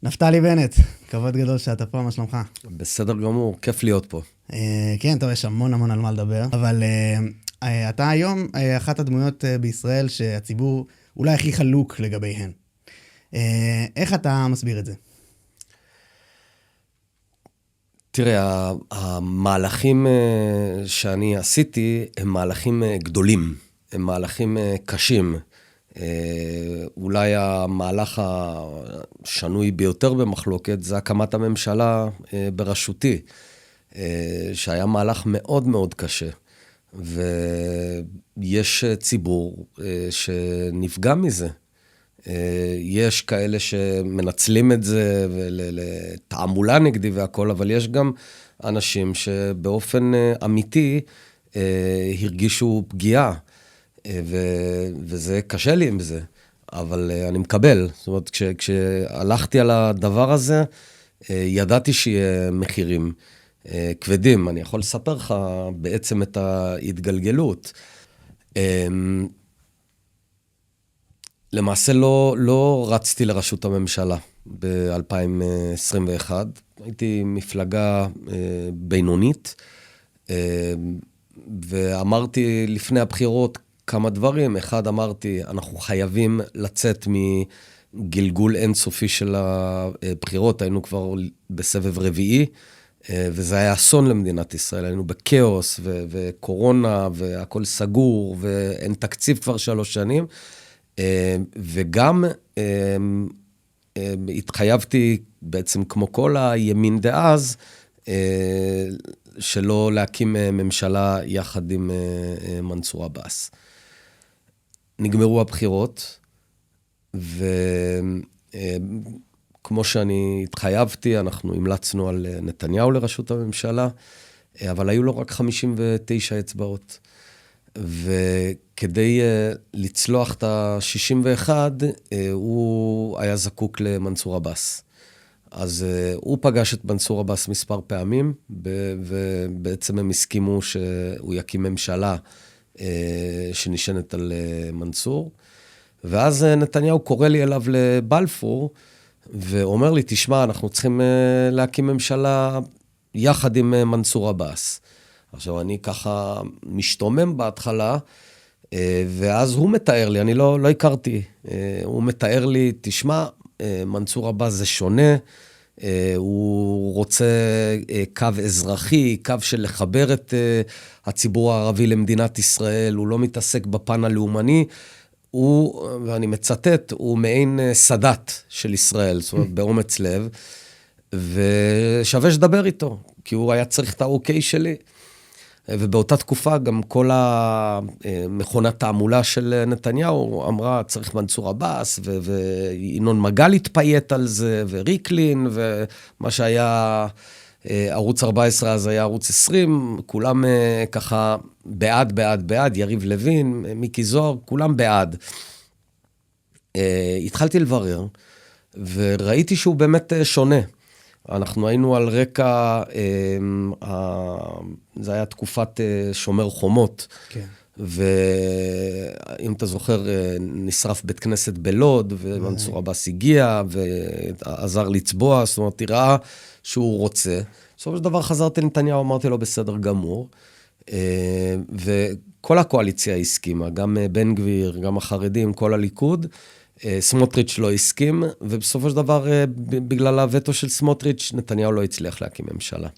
נפתלי בנט, כבוד גדול שאתה פה, מה שלומך? בסדר גמור, כיף להיות פה. כן, טוב, יש המון על מה לדבר, אבל אתה היום אחת הדמויות בישראל שהציבור אולי הכי חלוק לגביהן. איך אתה מסביר את זה? תראה, המהלכים שאני עשיתי הם מהלכים גדולים, הם מהלכים קשים. אולי המהלך השנוי ביותר במחלוקת זה הקמת הממשלה בראשותי, שהיה מהלך מאוד מאוד קשה. ויש ציבור שנפגע מזה. יש כאלה שמנצלים את זה לתעמולה נגדי והכל, אבל יש גם אנשים שבאופן אמיתי הרגישו פגיעה, וזה קשה לי עם זה, אבל אני מקבל. זאת אומרת, כשהלכתי על הדבר הזה, ידעתי שיהיה מחירים כבדים. אני יכול לספר לך בעצם את ההתגלגלות. למעשה לא רצתי לראשות הממשלה ב-2021. הייתי מפלגה בינונית, ואמרתי לפני הבחירות כמה דברים. אחד, אמרתי, אנחנו חייבים לצאת מגלגול אינסופי של הבחירות. היינו כבר בסבב רביעי, וזה היה אסון למדינת ישראל. היינו בקאוס וקורונה, והכל סגור, ואין תקציב כבר 3 שנים. וגם התחייבתי בעצם כמו כל הימין דאז, שלא להקים ממשלה יחד עם מנסור עבאס. נגמרו הבחירות, וכמו שאני התחייבתי, אנחנו המלצנו על נתניהו לראשות הממשלה, אבל היו לו רק 59 אצבעות. וכדי לצלוח את ה-61, הוא היה זקוק למנסור עבאס. אז הוא פגש את מנסור עבאס מספר פעמים, ובעצם הם הסכימו שהוא יקים ממשלה שנשענת על מנסור. ואז נתניהו קורא לי אליו לבלפור, ואומר לי, תשמע, אנחנו צריכים להקים ממשלה יחד עם מנסור עבאס. עכשיו, אני ככה משתומם בהתחלה, ואז הוא מתאר לי, אני לא הכרתי, הוא מתאר לי, תשמע, מנסור עבאס זה שונה, הוא רוצה קו אזרחי, קו של לחבר את הציבור הערבי למדינת ישראל, הוא לא מתעסק בפן הלאומני, הוא, ואני מצטט, הוא מעין סדת של ישראל, זאת אומרת, באומץ לב, ושווה שדבר איתו, כי הוא היה צריך את האוקיי שלי. ובאותה תקופה גם כל המכונת תעמולה של נתניהו אמרה, צריך מנסור עבאס, וינון מגל התפייט על זה, וריקלין, ומה שהיה ערוץ 14, אז היה ערוץ 20, כולם ככה בעד, יריב לוין, מיקי זוהר, כולם בעד. התחלתי לברר, וראיתי שהוא באמת שונה. אנחנו היינו על רקע, זה היה תקופת שומר חומות, כן. ואם אתה זוכר, נשרף בית כנסת בלוד, ומנסור עבאס הגיע, ועזר לצבוע, זאת אומרת, תראה שהוא רוצה. בסופו של דבר חזרתי לנתניהו, אמרתי לו בסדר גמור, וכל הקואליציה הסכימה, גם בן גביר, גם החרדים, כל הליכוד, סמוטריץ' לא הסכים, ובסופו של דבר, בגלל הווטו של סמוטריץ', נתניהו לא הצליח להקים ממשלה.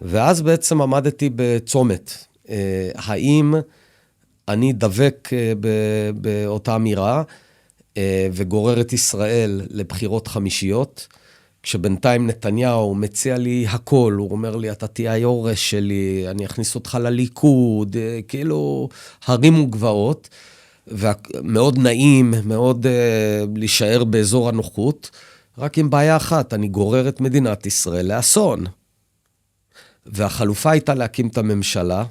ואז בעצם עמדתי בצומת. האם אני דבק באותה אמירה, וגורר את ישראל לבחירות חמישיות, כשבינתיים נתניהו מציע לי הכל, הוא אומר לי, אתה תהיה היורש שלי, אני אכניס אותך לליכוד, כאילו הרים וגבעות, ומאוד נעים, מאוד להישאר באזור הנוחות, רק עם בעיה אחת, אני גורר את מדינת ישראל לאסון. והחלופה הייתה להקים את הממשלה,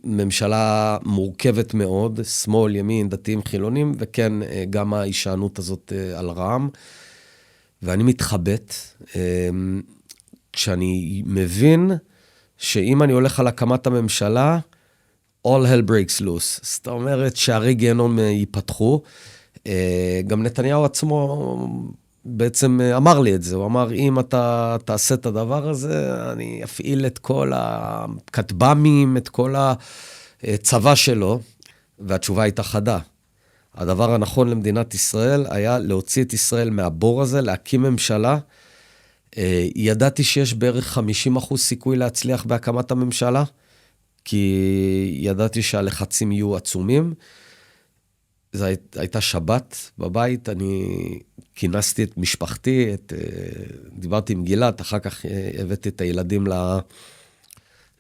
ממשלה מורכבת מאוד, שמאל, ימין, דתיים, חילונים, וכן, גם ההישענות הזאת על רע"מ. ואני מתחבט, כשאני מבין שאם אני הולך על הקמת הממשלה, all hell breaks loose. זאת אומרת שערי גיהנום ייפתחו. גם נתניהו עצמו בעצם אמר לי את זה. הוא אמר, אם אתה תעשה את הדבר הזה, אני אפעיל את כל הכטב"מים, את כל הצבא שלו, והתשובה הייתה חדה. הדבר הנכון למדינת ישראל היה להוציא את ישראל מהבור הזה, להקים ממשלה. ידעתי שיש בערך 50% סיכוי להצליח בהקמת הממשלה, כי ידעתי שהלחצים יהיו עצומים. זו הייתה שבת בבית, אני כינסתי את משפחתי, דיברתי עם גילת, אחר כך הבאתי את הילדים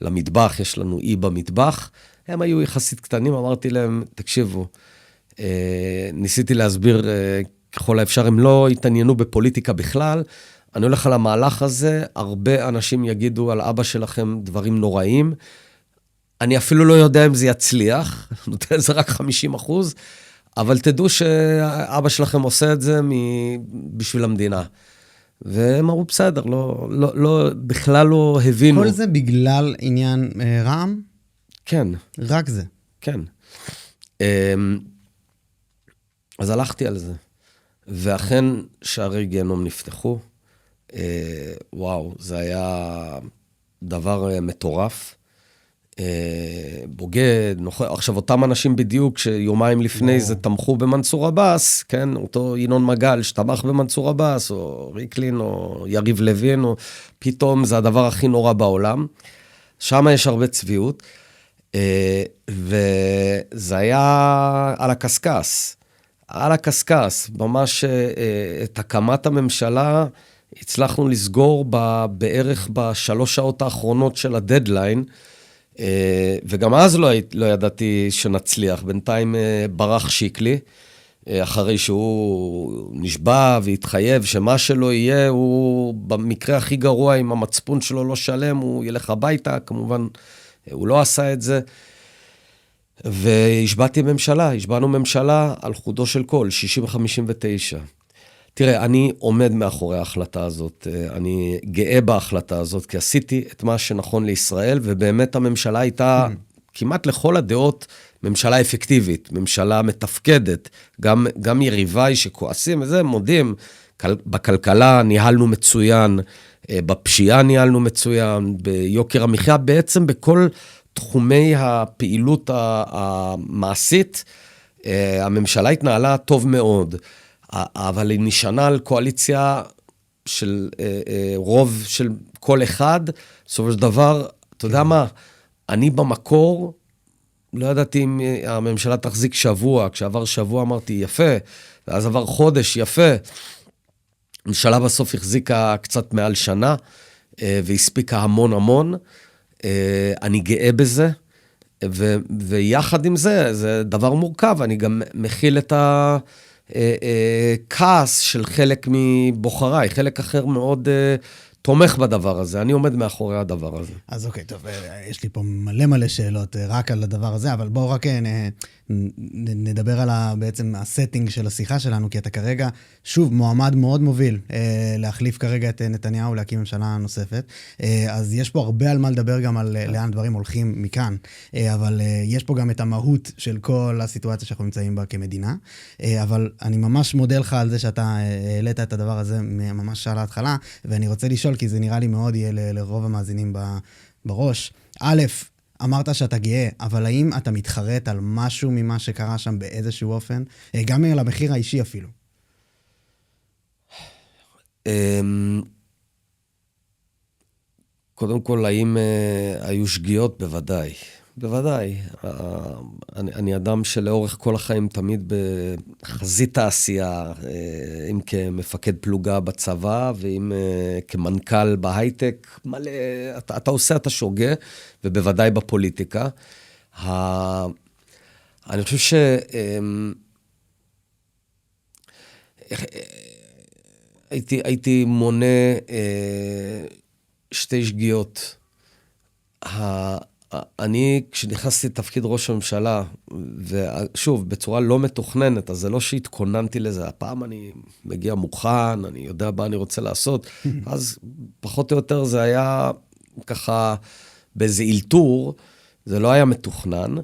למטבח, יש לנו אי במטבח, הם היו יחסית קטנים, אמרתי להם, תקשיבו, ניסיתי להסביר ככל האפשר, הם לא התעניינו בפוליטיקה בכלל, אני הולך על המהלך הזה, הרבה אנשים יגידו על אבא שלכם דברים נוראים, אני אפילו לא יודע אם זה יצליח, נותן לזה רק 50%, אבל תדעו שאבא שלכם עושה את זה בשביל המדינה. והם אמרו, בסדר, בכלל לא הבינו. כל זה בגלל עניין רע"מ? כן. רק זה? כן. אז הלכתי על זה. ואכן שערי גיהנום נפתחו. וואו, זה היה דבר מטורף. בוגד, עכשיו אותם אנשים בדיוק שיומיים לפני זה תמכו במנסור עבאס, כן, אותו ינון מגל שתמך במנסור עבאס, או ריקלין, או יריב לוין, או פתאום זה הדבר הכי נורא בעולם. שם יש הרבה צביעות, וזה היה על הקסקס. על הקסקס, ממש את הקמת הממשלה הצלחנו לסגור בערך בשלוש שעות האחרונות של הדדליין, וגם אז לא ידעתי שנצליח. בינתיים ברח שיקלי, אחרי שהוא נשבע והתחייב שמה שלא יהיה, הוא במקרה הכי גרוע, אם המצפון שלו לא שלם, הוא ילך הביתה, כמובן הוא לא עשה את זה. השבענו ממשלה על חודו של קול, 60-59. תראה, אני עומד מאחורי ההחלטה הזאת, אני גאה בהחלטה הזאת, כי עשיתי את מה שנכון לישראל, ובאמת הממשלה הייתה כמעט לכל הדעות ממשלה אפקטיבית, ממשלה מתפקדת, גם יריביי שכועסים, וזה מודים, בכלכלה ניהלנו מצוין, בפשיעה ניהלנו מצוין, ביוקר המחיה, בעצם בכל תחומי הפעילות המעשית, הממשלה התנהלה טוב מאוד, אבל היא נשענה על קואליציה של רוב של כל אחד, בסופו של דבר, אתה יודע מה, אני במקור, לא ידעתי אם הממשלה תחזיק שבוע, כשעבר שבוע אמרתי יפה, ואז עבר חודש יפה, הממשלה בסוף החזיקה קצת מעל שנה, והספיקה המון, אני גאה בזה, ויחד עם זה, זה דבר מורכב, אני גם מכיל את הכעס של חלק מבוחריי, חלק אחר מאוד תומך בדבר הזה, אני עומד מאחורי הדבר הזה. אז אוקיי, טוב, יש לי פה מלא שאלות רק על הדבר הזה, אבל בואו רק נדבר על בעצם הסטינג של השיחה שלנו, כי אתה כרגע, שוב, מועמד מאוד מוביל להחליף כרגע את נתניהו, להקים ממשלה נוספת, אז יש פה הרבה על מה לדבר גם על לאן דברים הולכים מכאן, אבל יש פה גם את המהות של כל הסיטואציה שאנחנו נמצאים בה כמדינה, אבל אני ממש מודה לך על זה שאתה העלית את הדבר הזה ממש על ההתחלה, ואני רוצה לשאול, כי זה נראה לי מאוד יהיה לרוב המאזינים בראש. א', אמרת שאתה גאה, אבל האם אתה מתחרט על משהו ממה שקרה שם באיזשהו אופן? גם על המחיר האישי אפילו. קודם כל, האם היו שגיאות? בוודאי. בוודאי. אני אדם שלאורך כל החיים תמיד בחזית העשייה, אם כמפקד פלוגה בצבא, ואם כמנכ"ל בהייטק, מלא, אתה עושה, אתה שוגה, ובוודאי בפוליטיקה. אני חושב הייתי מונה שתי שגיאות. אני, כשנכנסתי לתפקיד ראש הממשלה, ושוב, בצורה לא מתוכננת, אז זה לא שהתכוננתי לזה, הפעם אני מגיע מוכן, אני יודע מה אני רוצה לעשות, אז פחות או יותר זה היה ככה באיזה אילתור, זה לא היה מתוכנן,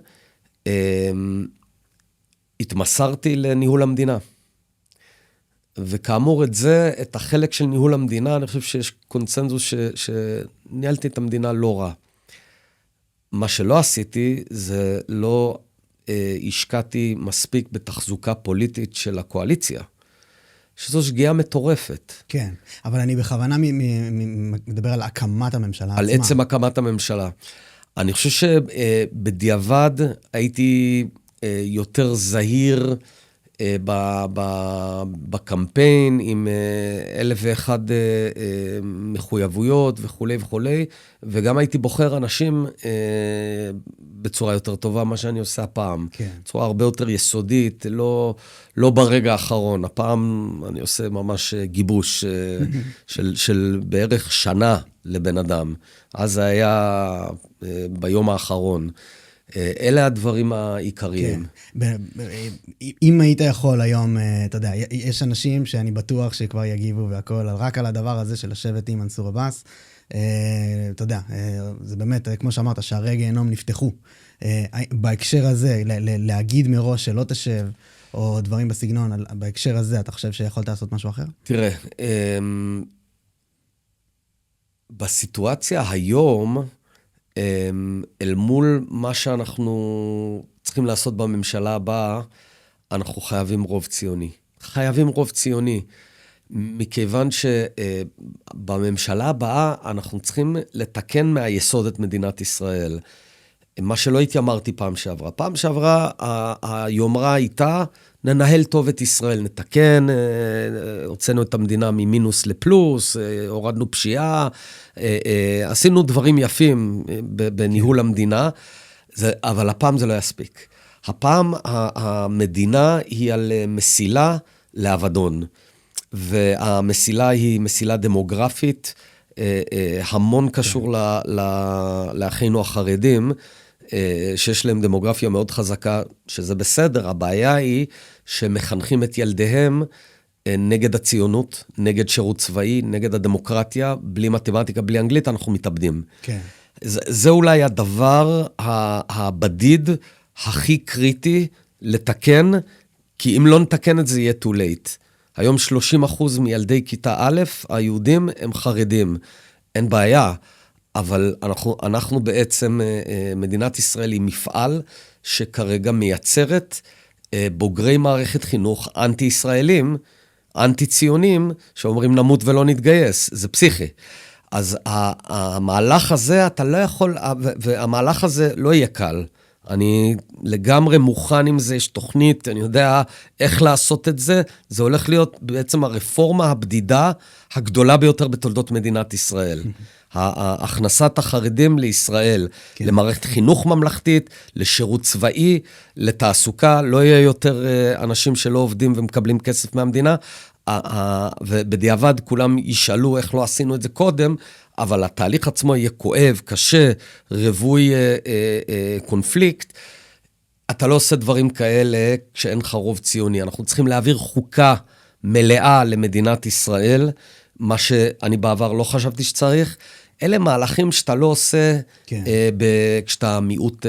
התמסרתי לניהול המדינה. וכאמור את החלק של ניהול המדינה, אני חושב שיש קונצנזוס שניהלתי את המדינה לא רע. מה שלא עשיתי, זה לא השקעתי מספיק בתחזוקה פוליטית של הקואליציה, שזו שגיאה מטורפת. כן, אבל אני בכוונה מדבר על הקמת הממשלה עצמה. על עצם הקמת הממשלה. אני חושב שבדיעבד הייתי יותר זהיר בקמפיין, עם 1,001 מחויבויות וכו' וכו', וגם הייתי בוחר אנשים בצורה יותר טובה, מה שאני עושה הפעם. כן. בצורה הרבה יותר יסודית, לא ברגע האחרון. הפעם אני עושה ממש גיבוש של בערך שנה לבן אדם. אז זה היה ביום האחרון. אלה הדברים העיקריים. כן. אם היית יכול היום, אתה יודע, יש אנשים שאני בטוח שכבר יגיבו והכל, רק על הדבר הזה של לשבת עם מנסור עבאס, אתה יודע, זה באמת, כמו שאמרת, שהרי גיהנום נפתחו. בהקשר הזה, להגיד מראש שלא תשב, או דברים בסגנון, בהקשר הזה, אתה חושב שיכולת לעשות משהו אחר? תראה, בסיטואציה היום, אל מול מה שאנחנו צריכים לעשות בממשלה הבאה, אנחנו חייבים רוב ציוני. חייבים רוב ציוני, מכיוון שבממשלה הבאה אנחנו צריכים לתקן מהיסוד את מדינת ישראל. מה שלא התיימרתי פעם שעברה. פעם שעברה, היומרה הייתה, ננהל טוב את ישראל, נתקן, הוצאנו את המדינה ממינוס לפלוס, הורדנו פשיעה, עשינו דברים יפים בניהול המדינה, אבל הפעם זה לא יספיק. הפעם המדינה היא על מסילה לאבדון, והמסילה היא מסילה דמוגרפית, המון קשור לאחינו החרדים, שיש להם דמוגרפיה מאוד חזקה, שזה בסדר. הבעיה היא שמחנכים את ילדיהם נגד הציונות, נגד שירות צבאי, נגד הדמוקרטיה, בלי מתמטיקה, בלי אנגלית, אנחנו מתאבדים. כן. זה אולי הדבר הבדיד הכי קריטי לתקן, כי אם לא נתקן את זה יהיה too late. היום 30% מילדי כיתה א', היהודים הם חרדים. אין בעיה. אבל אנחנו בעצם, מדינת ישראל היא מפעל שכרגע מייצרת בוגרי מערכת חינוך אנטי-ישראלים, אנטי-ציונים, שאומרים נמות ולא נתגייס. זה פסיכי. אז המהלך הזה, אתה לא יכול, והמהלך הזה לא יהיה קל. אני לגמרי מוכן עם זה, יש תוכנית, אני יודע איך לעשות את זה. זה הולך להיות בעצם הרפורמה הבדידה הגדולה ביותר בתולדות מדינת ישראל. הכנסת החרדים לישראל, כן. למערכת חינוך ממלכתית, לשירות צבאי, לתעסוקה, לא יהיה יותר אנשים שלא עובדים ומקבלים כסף מהמדינה, ובדיעבד כולם ישאלו איך לא עשינו את זה קודם, אבל התהליך עצמו יהיה כואב, קשה, רווי קונפליקט. אתה לא עושה דברים כאלה כשאין לך רוב ציוני. אנחנו צריכים להעביר חוקה מלאה למדינת ישראל, מה שאני בעבר לא חשבתי שצריך. אלה מהלכים שאתה לא עושה כן. כשאתה מיעוט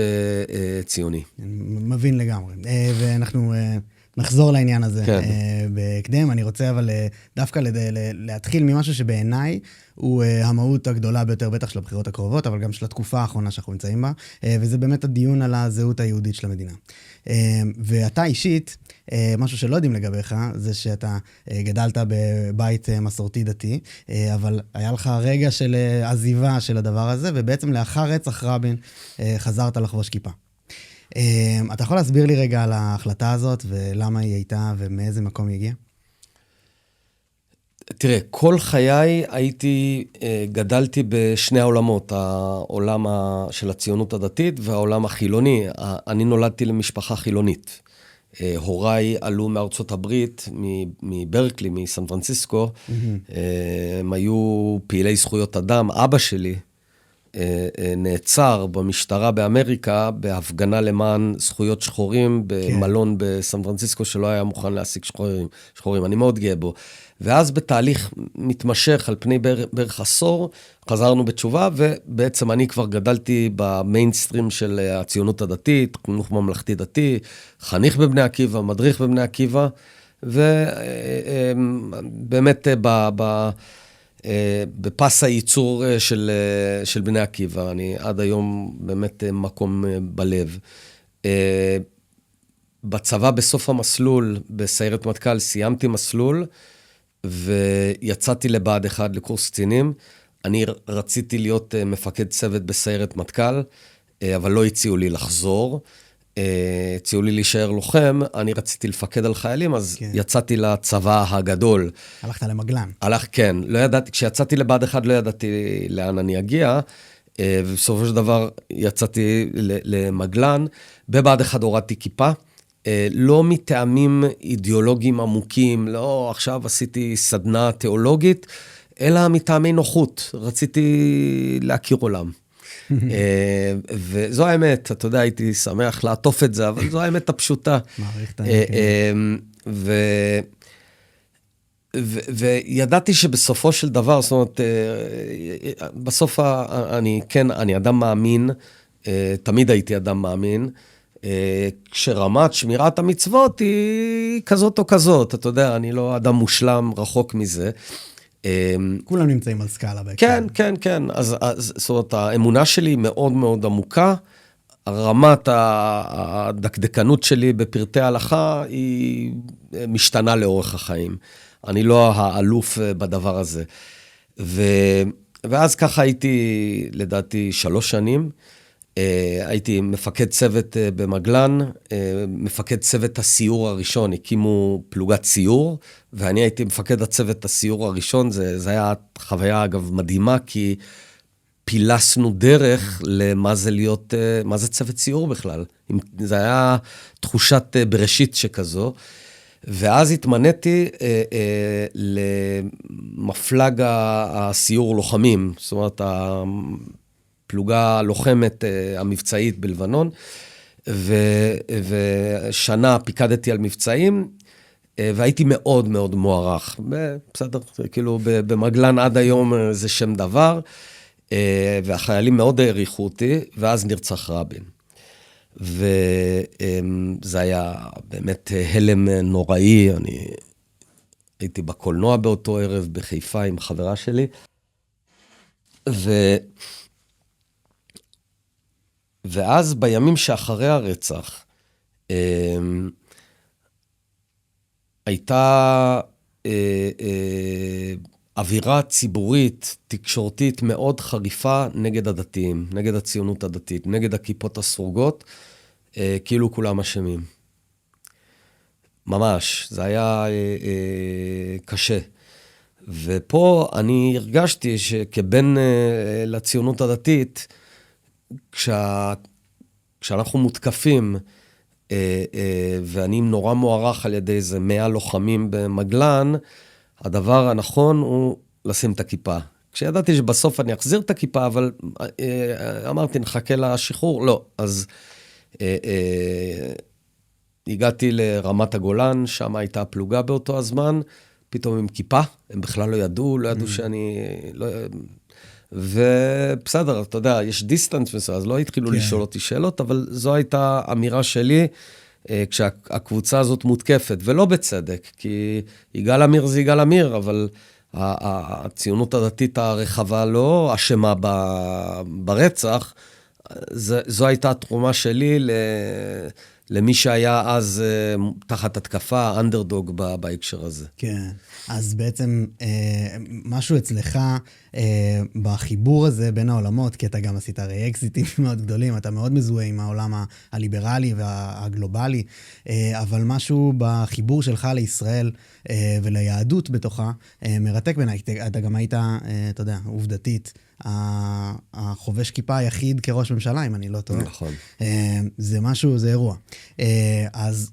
ציוני. מבין לגמרי. ואנחנו נחזור לעניין הזה כן. בהקדם. אני רוצה אבל דווקא להתחיל ממשהו שבעיניי הוא המהות הגדולה ביותר, בטח של הבחירות הקרובות, אבל גם של התקופה האחרונה שאנחנו נמצאים בה, וזה באמת הדיון על הזהות היהודית של המדינה. ואתה אישית, משהו שלא יודעים לגביך, זה שאתה גדלת בבית מסורתי דתי, אבל היה לך רגע של עזיבה של הדבר הזה, ובעצם לאחר רצח רבין חזרת לחבוש כיפה. אתה יכול להסביר לי רגע על ההחלטה הזאת, ולמה היא הייתה ומאיזה מקום היא הגיעה? תראה, כל חיי גדלתי בשני העולמות, העולם של הציונות הדתית והעולם החילוני. אני נולדתי למשפחה חילונית. הוריי עלו מארצות הברית, מברקלי, מסן פרנסיסקו. הם היו פעילי זכויות אדם. אבא שלי נעצר במשטרה באמריקה, בהפגנה למען זכויות שחורים, במלון בסן פרנסיסקו שלא היה מוכן להשיג שחורים. אני מאוד גאה בו. ואז בתהליך מתמשך על פני בערך עשור, חזרנו בתשובה, ובעצם אני כבר גדלתי במיינסטרים של הציונות הדתית, חינוך ממלכתי דתי, חניך בבני עקיבא, מדריך בבני עקיבא, ובאמת בפס הייצור של בני עקיבא, אני עד היום באמת מקום בלב. בצבא בסוף המסלול, בסיירת מטכ"ל, סיימתי מסלול, ויצאתי לבה"ד 1 לקורס קצינים. אני רציתי להיות מפקד צוות בסיירת מטכ"ל, אבל לא הציעו לי לחזור. הציעו לי להישאר לוחם, אני רציתי לפקד על חיילים, אז יצאתי לצבא הגדול. הלכת למגלן. כן, לא ידעתי, כשיצאתי לבה"ד 1 לא ידעתי לאן אני אגיע, ובסופו של דבר יצאתי למגלן. בבה"ד 1 הורדתי כיפה, לא מטעמים אידיאולוגיים עמוקים, לא עכשיו עשיתי סדנה תיאולוגית, אלא מטעמי נוחות, רציתי להכיר עולם. וזו האמת, אתה יודע, הייתי שמח לעטוף את זה, אבל זו האמת הפשוטה. מעריך את האמת. וידעתי שבסופו של דבר, זאת אומרת, בסוף אני אדם מאמין, תמיד הייתי אדם מאמין, כשרמת שמירת המצוות היא כזאת או כזאת, אתה יודע, אני לא אדם מושלם, רחוק מזה. כולם נמצאים על סקאלה בהקשר. כן, כן, כן. אז זאת אומרת, האמונה שלי מאוד מאוד עמוקה, רמת הדקדקנות שלי בפרטי ההלכה היא משתנה לאורך החיים. אני לא האלוף בדבר הזה. ואז ככה הייתי, לדעתי, 3 שנים, הייתי מפקד צוות במגלן, מפקד צוות הסיור הראשון, הקימו פלוגת סיור, ואני הייתי מפקד הצוות הסיור הראשון, זה היה חוויה אגב מדהימה, כי פילסנו דרך למה זה להיות, מה זה צוות סיור בכלל. זה היה תחושת בראשית שכזו, ואז התמניתי למפלג הסיור לוחמים, זאת אומרת, פלוגה לוחמת המבצעית בלבנון, ושנה פיקדתי על מבצעים, והייתי מאוד מאוד מוערך. בסדר, כאילו במגלן עד היום זה שם דבר, והחיילים מאוד העריכו אותי, ואז נרצח רבין. וזה היה באמת הלם נוראי, אני הייתי בקולנוע באותו ערב בחיפה עם חברה שלי, ואז בימים שאחרי הרצח, הייתה אווירה ציבורית, תקשורתית מאוד חריפה נגד הדתיים, נגד הציונות הדתית, נגד הכיפות הסרוגות, כאילו כולם אשמים. ממש, זה היה קשה. ופה אני הרגשתי שכבן לציונות הדתית, כשאנחנו מותקפים, ואני נורא מוערך על ידי איזה 100 לוחמים במגלן, הדבר הנכון הוא לשים את הכיפה. כשידעתי שבסוף אני אחזיר את הכיפה, אבל אמרתי, נחכה לשחרור. לא, אז הגעתי לרמת הגולן, שם הייתה פלוגה באותו הזמן, פתאום עם כיפה, הם בכלל לא ידעו שאני... ובסדר, אתה יודע, יש דיסטנס מסוים, אז לא התחילו לשאול אותי שאלות, אבל זו הייתה אמירה שלי, כשהקבוצה הזאת מותקפת, ולא בצדק, כי יגאל עמיר זה יגאל עמיר, אבל הציונות הדתית הרחבה לא אשמה ברצח, זו הייתה התרומה שלי למי שהיה אז תחת התקפה, אנדרדוג בהקשר הזה. כן, אז בעצם משהו אצלך בחיבור הזה בין העולמות, כי אתה גם עשית הרי אקזיטים מאוד גדולים, אתה מאוד מזוהה עם העולם הליברלי והגלובלי, אבל משהו בחיבור שלך לישראל וליהדות בתוכה מרתק בעיניי, אתה גם היית, אתה יודע, עובדתית, החובש כיפה היחיד כראש ממשלה, אם אני לא טועה. נכון. זה משהו, זה אירוע. אז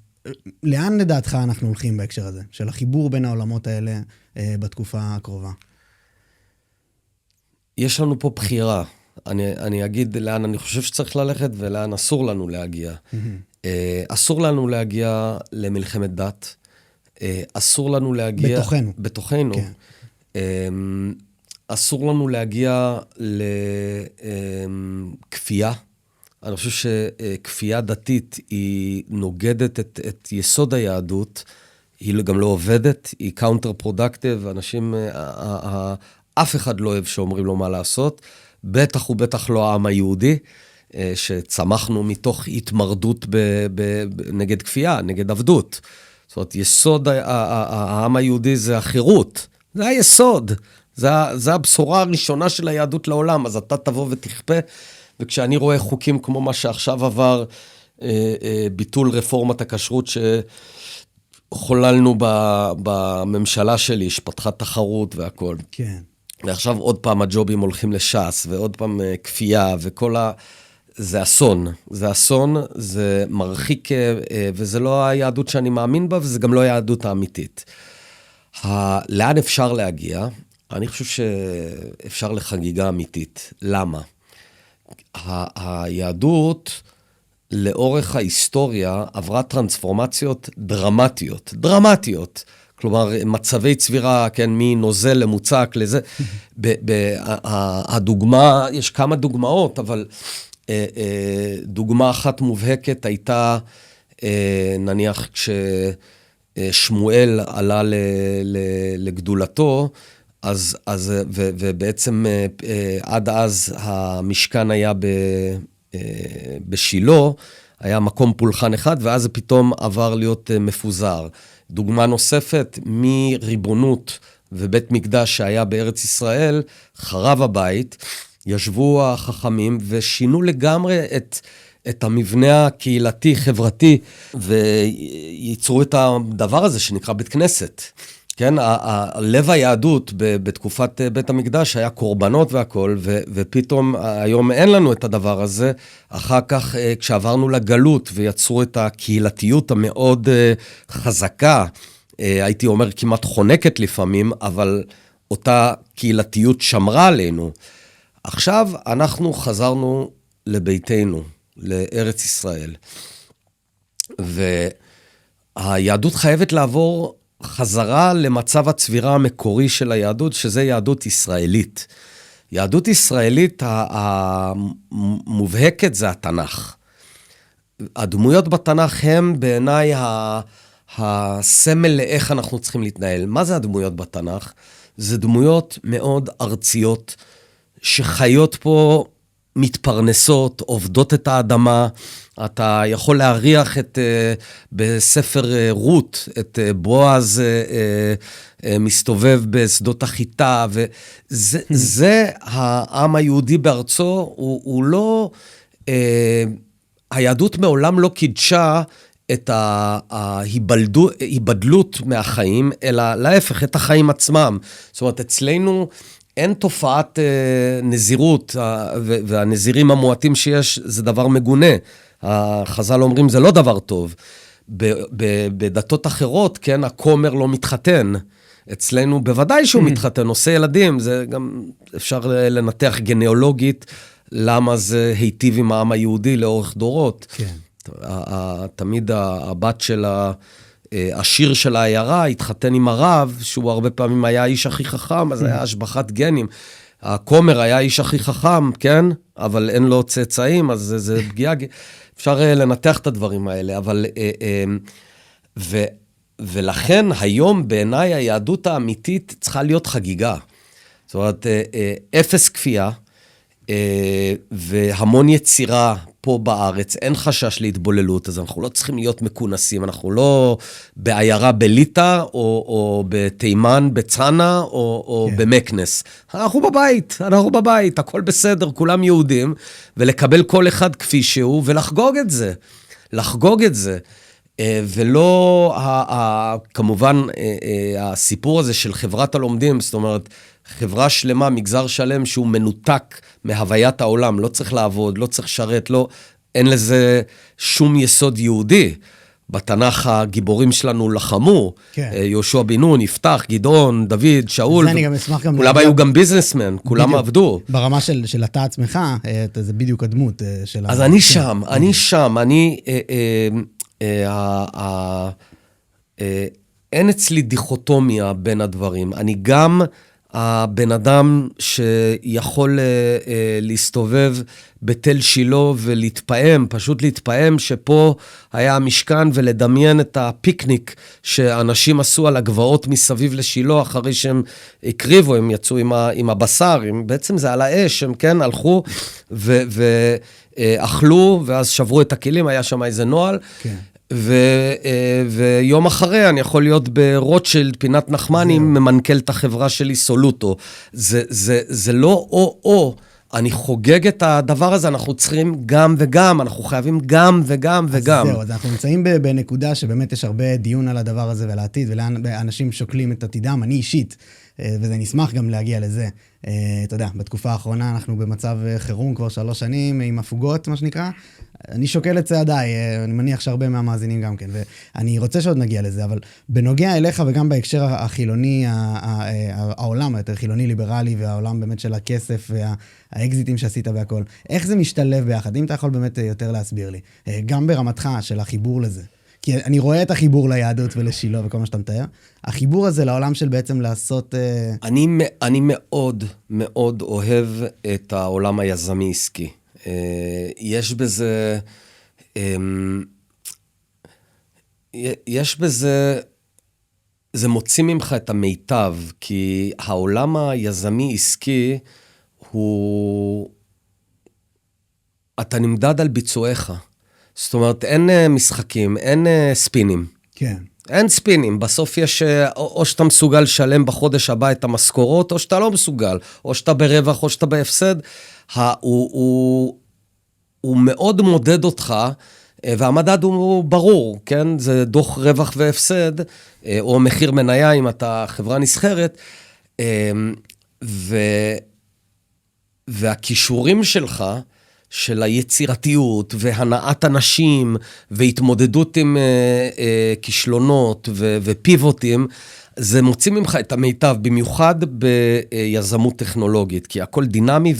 לאן לדעתך אנחנו הולכים בהקשר הזה, של החיבור בין העולמות האלה בתקופה הקרובה? יש לנו פה בחירה. אני אגיד לאן אני חושב שצריך ללכת ולאן אסור לנו להגיע. אסור לנו להגיע למלחמת דת. אסור לנו להגיע... בתוכנו. בתוכנו. כן. אסור לנו להגיע לכפייה. אני חושב שכפייה דתית היא נוגדת את יסוד היהדות, היא גם לא עובדת, היא קאונטר פרודקטיב, אנשים, אף אחד לא אוהב שאומרים לו מה לעשות, בטח ובטח לא העם היהודי, שצמחנו מתוך התמרדות נגד כפייה, נגד עבדות. זאת אומרת, יסוד העם היהודי זה החירות, זה היסוד, זה הבשורה הראשונה של היהדות לעולם, אז אתה תבוא ותכפה, וכשאני רואה חוקים כמו מה שעכשיו עבר, ביטול רפורמת הכשרות שחוללנו בממשלה שלי, שפתחה תחרות והכל. כן. ועכשיו עוד פעם הג'ובים הולכים לש"ס, ועוד פעם כפייה, וכל זה אסון. זה אסון, זה מרחיק, וזה לא היהדות שאני מאמין בה, וזה גם לא היהדות האמיתית. לאן אפשר להגיע? אני חושב שאפשר לחגיגה אמיתית. למה? היהדות לאורך ההיסטוריה עברה טרנספורמציות דרמטיות. כלומר, מצבי צבירה, כן, מנוזל למוצק לזה. הדוגמה, יש כמה דוגמאות, אבל דוגמה אחת מובהקת הייתה, נניח, כששמואל עלה לגדולתו, ובעצם עד אז המשכן היה בשילה, היה מקום פולחן אחד, ואז זה פתאום עבר להיות מפוזר. דוגמה נוספת, מריבונות ובית מקדש שהיה בארץ ישראל, חרב הבית, ישבו החכמים ושינו לגמרי את המבנה הקהילתי, חברתי, וייצרו את הדבר הזה שנקרא בית כנסת. כן, לב היהדות בתקופת בית המקדש היה קורבנות והכל, ופתאום היום אין לנו את הדבר הזה. אחר כך כשעברנו לגלות ויצרו את הקהילתיות המאוד חזקה, הייתי אומר כמעט חונקת לפעמים, אבל אותה קהילתיות שמרה עלינו. עכשיו אנחנו חזרנו לביתנו, לארץ ישראל. והיהדות חייבת לעבור חזרה למצב הצבירה המקורי של היהדות, שזה יהדות ישראלית. יהדות ישראלית המובהקת זה התנ"ך. הדמויות בתנ"ך הם בעיניי הסמל לאיך אנחנו צריכים להתנהל. מה זה הדמויות בתנ"ך? זה דמויות מאוד ארציות, שחיות פה, מתפרנסות, עובדות את האדמה. אתה יכול להריח בספר רות, את בועז מסתובב בשדות החיטה, וזה העם היהודי בארצו, הוא לא, היהדות מעולם לא קידשה את ההיבדלות מהחיים, אלא להפך, את החיים עצמם. זאת אומרת, אצלנו אין תופעת נזירות, והנזירים המועטים שיש זה דבר מגונה. החז"ל אומרים זה לא דבר טוב. בדתות אחרות, כן, הכומר לא מתחתן. אצלנו בוודאי שהוא מתחתן, עושה ילדים, זה גם אפשר לנתח גנאולוגית, למה זה היטיב עם העם היהודי לאורך דורות. כן. תמיד הבת של השיר של העיירה התחתן עם הרב, שהוא הרבה פעמים היה האיש הכי חכם, אז היה השבחת גנים. הכומר היה האיש הכי חכם, כן? אבל אין לו צאצאים, אז זה פגיעה. אפשר לנתח את הדברים האלה, אבל ולכן היום בעיניי היהדות האמיתית צריכה להיות חגיגה. זאת אומרת, אפס כפייה, והמון יצירה פה בארץ, אין חשש להתבוללות, אז אנחנו לא צריכים להיות מכונסים, אנחנו לא בעיירה בליטה, או בתימן, בצנה, או במקנס. אנחנו בבית, הכל בסדר, כולם יהודים, ולקבל כל אחד כפי שהוא, לחגוג את זה. ולא, כמובן, הסיפור הזה של חברת הלומדים, זאת אומרת, חברה שלמה, מגזר שלם שהוא מנותק מהוויית העולם, לא צריך לעבוד, לא צריך לשרת, אין לזה שום יסוד יהודי. בתנ"ך הגיבורים שלנו לחמו, כן. יהושע בן נון, יפתח, גדעון, דוד, שאול, כולם היו גם ביזנסמן, כולם עבדו. ברמה של אתה עצמך, זה בדיוק הדמות של... אז אני שם, אין אצלי דיכוטומיה בין הדברים, אני גם הבן אדם שיכול להסתובב בתל שילה ולהתפעם, פשוט להתפעם שפה היה המשכן ולדמיין את הפיקניק שאנשים עשו על הגבעות מסביב לשילה אחרי שהם הקריבו, הם יצאו עם הבשר, בעצם זה על האש, הם כן הלכו ואכלו ואז שברו את הכלים, היה שם איזה נועל. כן. ויום אחרי אני יכול להיות ברוטשילד, פינת נחמנים, ממנכ"ל את החברה שלי סולוטו. זה לא או, אני חוגג את הדבר הזה, אנחנו צריכים גם וגם, אנחנו חייבים גם וגם וגם. זהו, אז אנחנו נמצאים בנקודה שבאמת יש הרבה דיון על הדבר הזה ועל העתיד, ואנשים שוקלים את עתידם, אני אישית, וזה נשמח גם להגיע לזה. אתה יודע, בתקופה האחרונה אנחנו במצב חירום כבר 3 שנים, עם הפוגות, מה שנקרא. אני שוקל את צעדיי, אני מניח שהרבה מהמאזינים גם כן, ואני רוצה שעוד נגיע לזה, אבל בנוגע אליך וגם בהקשר החילוני, העולם היותר חילוני ליברלי, והעולם באמת של הכסף והאקזיטים שעשית והכל, איך זה משתלב ביחד? אם אתה יכול באמת יותר להסביר לי, גם ברמתך של החיבור לזה. כי אני רואה את החיבור ליהדות ולשילה וכל מה שאתה מתאר. החיבור הזה לעולם של בעצם לעשות... אני מאוד מאוד אוהב את העולם היזמי עסקי. יש בזה... זה מוציא ממך את המיטב, כי העולם היזמי עסקי הוא... אתה נמדד על ביצועיך. זאת אומרת, אין משחקים, אין ספינים. כן. אין ספינים. בסוף יש, או שאתה מסוגל לשלם בחודש הבא את המשכורות, או שאתה לא מסוגל. או שאתה ברווח, או שאתה בהפסד. הוא מאוד מודד אותך, והמדד הוא ברור, כן? זה דוח רווח והפסד, או מחיר מניה אם אתה חברה נסחרת. והכישורים שלך, של היצירתיות והנעת אנשים והתמודדות עם כישלונות ופיבוטים, זה מוציא ממך את המיטב, במיוחד ביזמות טכנולוגית, כי הכל דינמי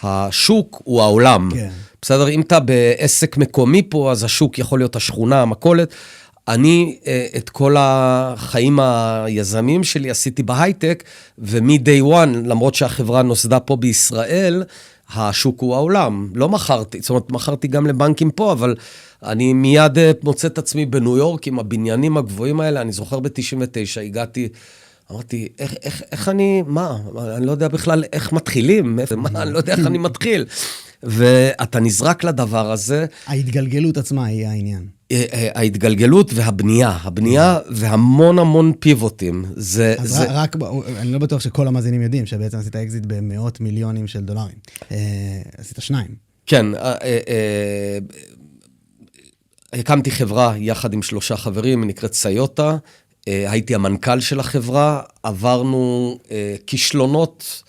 והשוק הוא העולם. כן. בסדר, אם אתה בעסק מקומי פה, אז השוק יכול להיות השכונה, המכולת. אני את כל החיים היזמים שלי עשיתי בהייטק, ומ-day one, למרות שהחברה נוסדה פה בישראל, השוק הוא העולם. לא מכרתי, זאת אומרת, מכרתי גם לבנקים פה, אבל אני מיד מוצא את עצמי בניו יורק עם הבניינים הגבוהים האלה. אני זוכר ב-99, הגעתי, אמרתי, איך אני, מה? אני לא יודע בכלל איך מתחילים, אני לא יודע איך אני מתחיל. ואתה נזרק לדבר הזה. ההתגלגלות עצמה היא העניין. ההתגלגלות והבנייה והמון המון פיבוטים. אז רק, אני לא בטוח שכל המאזינים יודעים שבעצם עשית אקזיט במאות מיליונים של דולרים. עשית 2. כן, הקמתי חברה יחד עם 3 חברים, היא נקראת סיוטה, הייתי המנכ"ל של החברה, עברנו כישלונות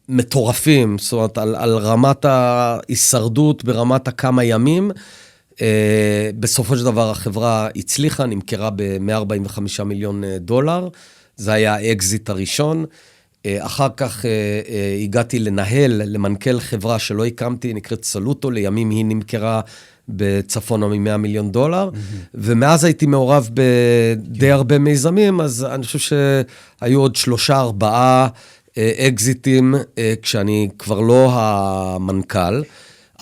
מטורפים, זאת אומרת, על רמת ההישרדות ברמת הכמה ימים, בסופו של דבר החברה הצליחה, נמכרה ב$145 מיליון, זה היה האקזיט הראשון, אחר כך הגעתי למנכ"ל חברה שלא הקמתי, נקראת סולוטו, לימים היא נמכרה בצפון $100 מיליון, ומאז הייתי מעורב בדי הרבה מיזמים, אז אני חושב שהיו עוד 3-4 אקזיטים, כשאני כבר לא המנכ"ל,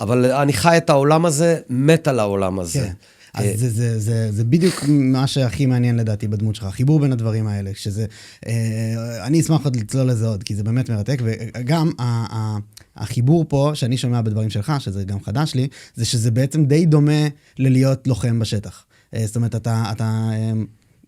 אבל אני חי את העולם הזה, מת על העולם הזה. כן. אז זה בדיוק מה שהכי מעניין לדעתי בדמות שלך, החיבור בין הדברים האלה, שזה, אני אשמח עוד לצלול לזה עוד, כי זה באמת מרתק, וגם החיבור פה, שאני שומע בדברים שלך, שזה גם חדש לי, זה שזה בעצם די דומה ללהיות לוחם בשטח. זאת אומרת, אתה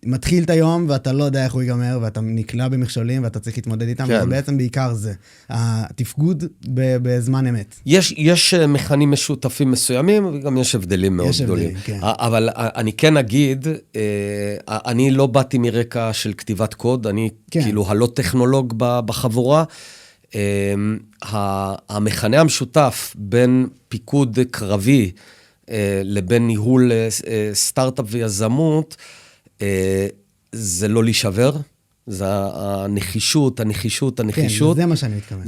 מתחיל את היום, ואתה לא יודע איך הוא ייגמר, ואתה נקלע במכשולים, ואתה צריך להתמודד איתם, וזה בעצם בעיקר זה, התפקוד בזמן אמת. יש מכנים משותפים מסוימים, וגם יש הבדלים מאוד גדולים. כן. אבל אני כן אגיד, אני לא באתי מרקע של כתיבת קוד, אני כאילו הלא טכנולוג בחבורה, המכנה המשותף בין פיקוד קרבי, לבין ניהול סטארט-אפ ויזמות, זה לא להישבר, זה הנחישות. כן, זה מה שאני מתכוון.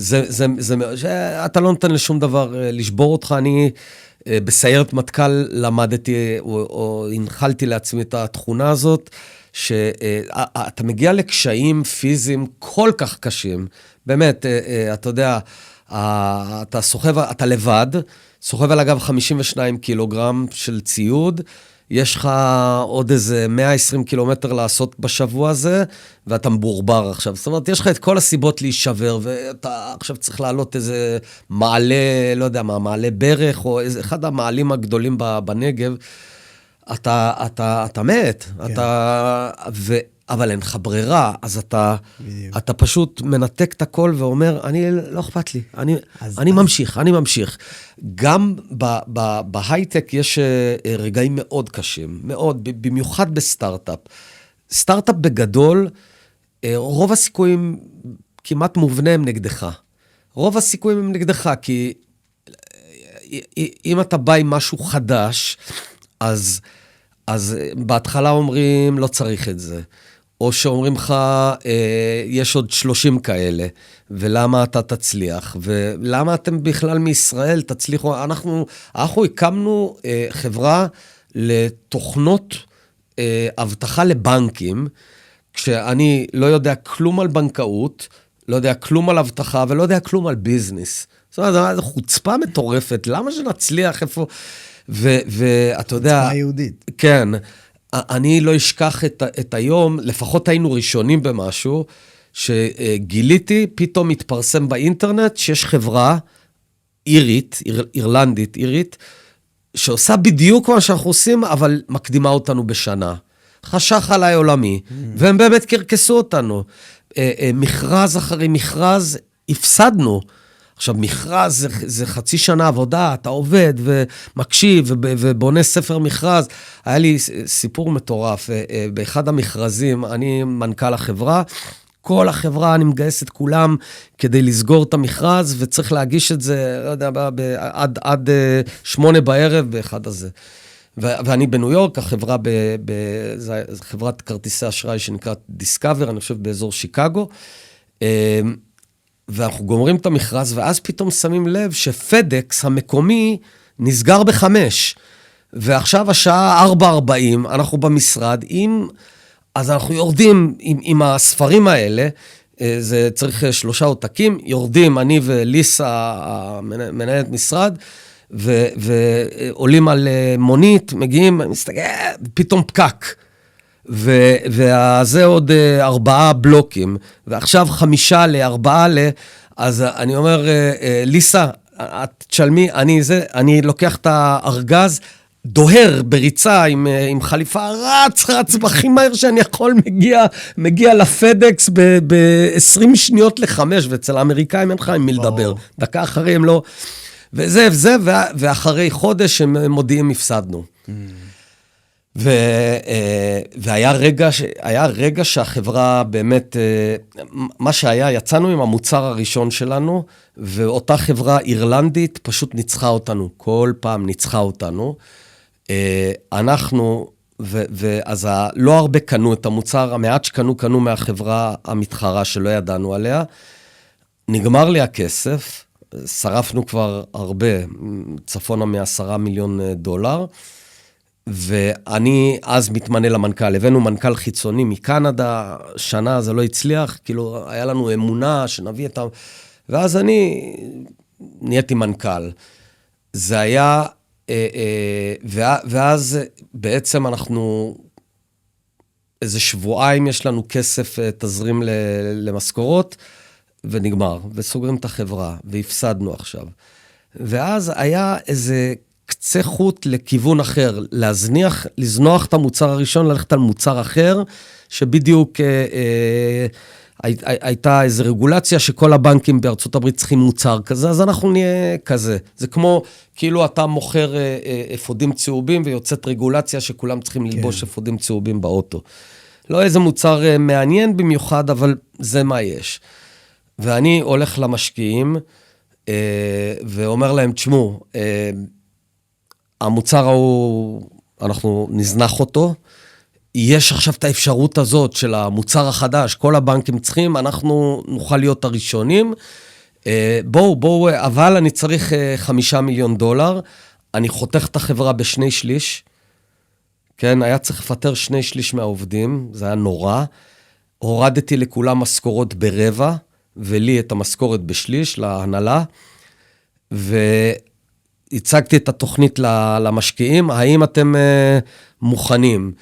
אתה לא נותן לשום דבר לשבור אותך, אני בסיירת מטכ"ל למדתי, או הנחלתי לעצמי את התכונה הזאת, שאתה מגיע לקשיים פיזיים כל כך קשים, באמת, אתה יודע, אתה סוחב, אתה לבד, סוחב על אגב 52 קילוגרם של ציוד, יש לך עוד איזה 120 קילומטר לעשות בשבוע הזה, ואתה מבורבר עכשיו. זאת אומרת, יש לך את כל הסיבות להישבר, ואתה עכשיו צריך לעלות איזה מעלה, לא יודע מה, מעלה ברך, או איזה אחד המעלים הגדולים בנגב, אתה מת, כן. אבל אין לך ברירה, אז אתה פשוט מנתק את הכל ואומר, לא אכפת לי, אני ממשיך. גם בהייטק יש רגעים מאוד קשים, מאוד, במיוחד בסטארט-אפ. סטארט-אפ בגדול, רוב הסיכויים כמעט מובנה הם נגדך. רוב הסיכויים הם נגדך, כי אם אתה בא עם משהו חדש, אז בהתחלה אומרים, לא צריך את זה. או שאומרים לך, יש עוד 30 כאלה, ולמה אתה תצליח, ולמה אתם בכלל מישראל תצליחו. אנחנו הקמנו חברה לתוכנות הבטחה לבנקים, כשאני לא יודע כלום על בנקאות, לא יודע כלום על הבטחה, ולא יודע כלום על ביזנס. זאת אומרת, זו חוצפה מטורפת, למה שנצליח איפה... ואתה יודע... חוצפה יהודית. כן. אני לא אשכח את היום, לפחות היינו ראשונים במשהו, שגיליתי, פתאום התפרסם באינטרנט, שיש חברה אירלנדית, שעושה בדיוק מה שאנחנו עושים, אבל מקדימה אותנו בשנה. חשך עליי עולמי, והם באמת קרקסו אותנו. מכרז אחרי מכרז, הפסדנו. עכשיו, מכרז זה חצי שנה עבודה, אתה עובד ומקשיב ובונה ספר מכרז. היה לי סיפור מטורף, באחד המכרזים, אני מנכ"ל החברה, כל החברה, אני מגייס את כולם כדי לסגור את המכרז, וצריך להגיש את זה, לא יודע, עד 8 בערב באחד הזה. ואני בניו יורק, החברה, זו חברת כרטיסי אשראי שנקראת דיסקאבר, אני חושב באזור שיקגו, ואנחנו גומרים את המכרז, ואז פתאום שמים לב שפדקס המקומי נסגר ב5, ועכשיו השעה 4:40, אנחנו במשרד, אז אנחנו יורדים עם הספרים האלה, זה צריך 3 עותקים, יורדים, אני וליסה, מנהלת משרד, ועולים על מונית, מגיעים, מסתכל, פתאום פקק. וזה עוד 4 בלוקים, ועכשיו 5 ל4 אז אני אומר, ליסה, את תשלמי, אני לוקח את הארגז, דוהר בריצה עם חליפה, רץ בכי מהר שאני יכול, מגיע לפדקס ב-20 שניות ל5, ואצל האמריקאים אין לך עם מי לדבר, דקה אחרי הם לא, וזה, ואחרי חודש הם מודיעים הפסדנו. והיה רגע שהחברה באמת, מה שהיה, יצאנו עם המוצר הראשון שלנו, ואותה חברה אירלנדית פשוט ניצחה אותנו, כל פעם ניצחה אותנו. אנחנו, אז לא הרבה קנו את המוצר, המעט שקנו מהחברה המתחרה שלא ידענו עליה. נגמר לי הכסף, שרפנו כבר הרבה, צפונה מ$10 מיליון, ואני אז מתמנה למנכ"ל, הבאנו מנכ"ל חיצוני מקנדה, שנה זה לא הצליח, כאילו היה לנו אמונה שנביא את ואז אני נהייתי מנכ"ל. זה היה, ואז בעצם אנחנו, איזה שבועיים יש לנו כסף תזרים למשכורות, ונגמר, וסוגרים את החברה, והפסדנו עכשיו. ואז היה איזה קצה חוט לכיוון אחר, לזנוח את המוצר הראשון, ללכת על מוצר אחר, שבדיוק הייתה איזו רגולציה שכל הבנקים בארצות הברית צריכים מוצר כזה, אז אנחנו נהיה כזה. זה כמו, כאילו אתה מוכר אפודים צהובים, ויוצאת רגולציה שכולם צריכים ללבוש אפודים צהובים באוטו. לא איזה מוצר מעניין במיוחד, אבל זה מה יש. ואני הולך למשקיעים, ואומר להם, תשמעו, המוצר ההוא, אנחנו נזנח אותו, יש עכשיו את האפשרות הזאת של המוצר החדש, כל הבנקים צריכים, אנחנו נוכל להיות הראשונים, בואו, אבל אני צריך $5 מיליון, אני חותך את החברה ב2/3, כן, היה צריך לפטר 2/3 מהעובדים, זה היה נורא. הורדתי לכולם משכורות ברבע, ולי את המשכורת בשליש, להנהלה, והצגתי את התוכנית למשקיעים, האם אתם מוכנים?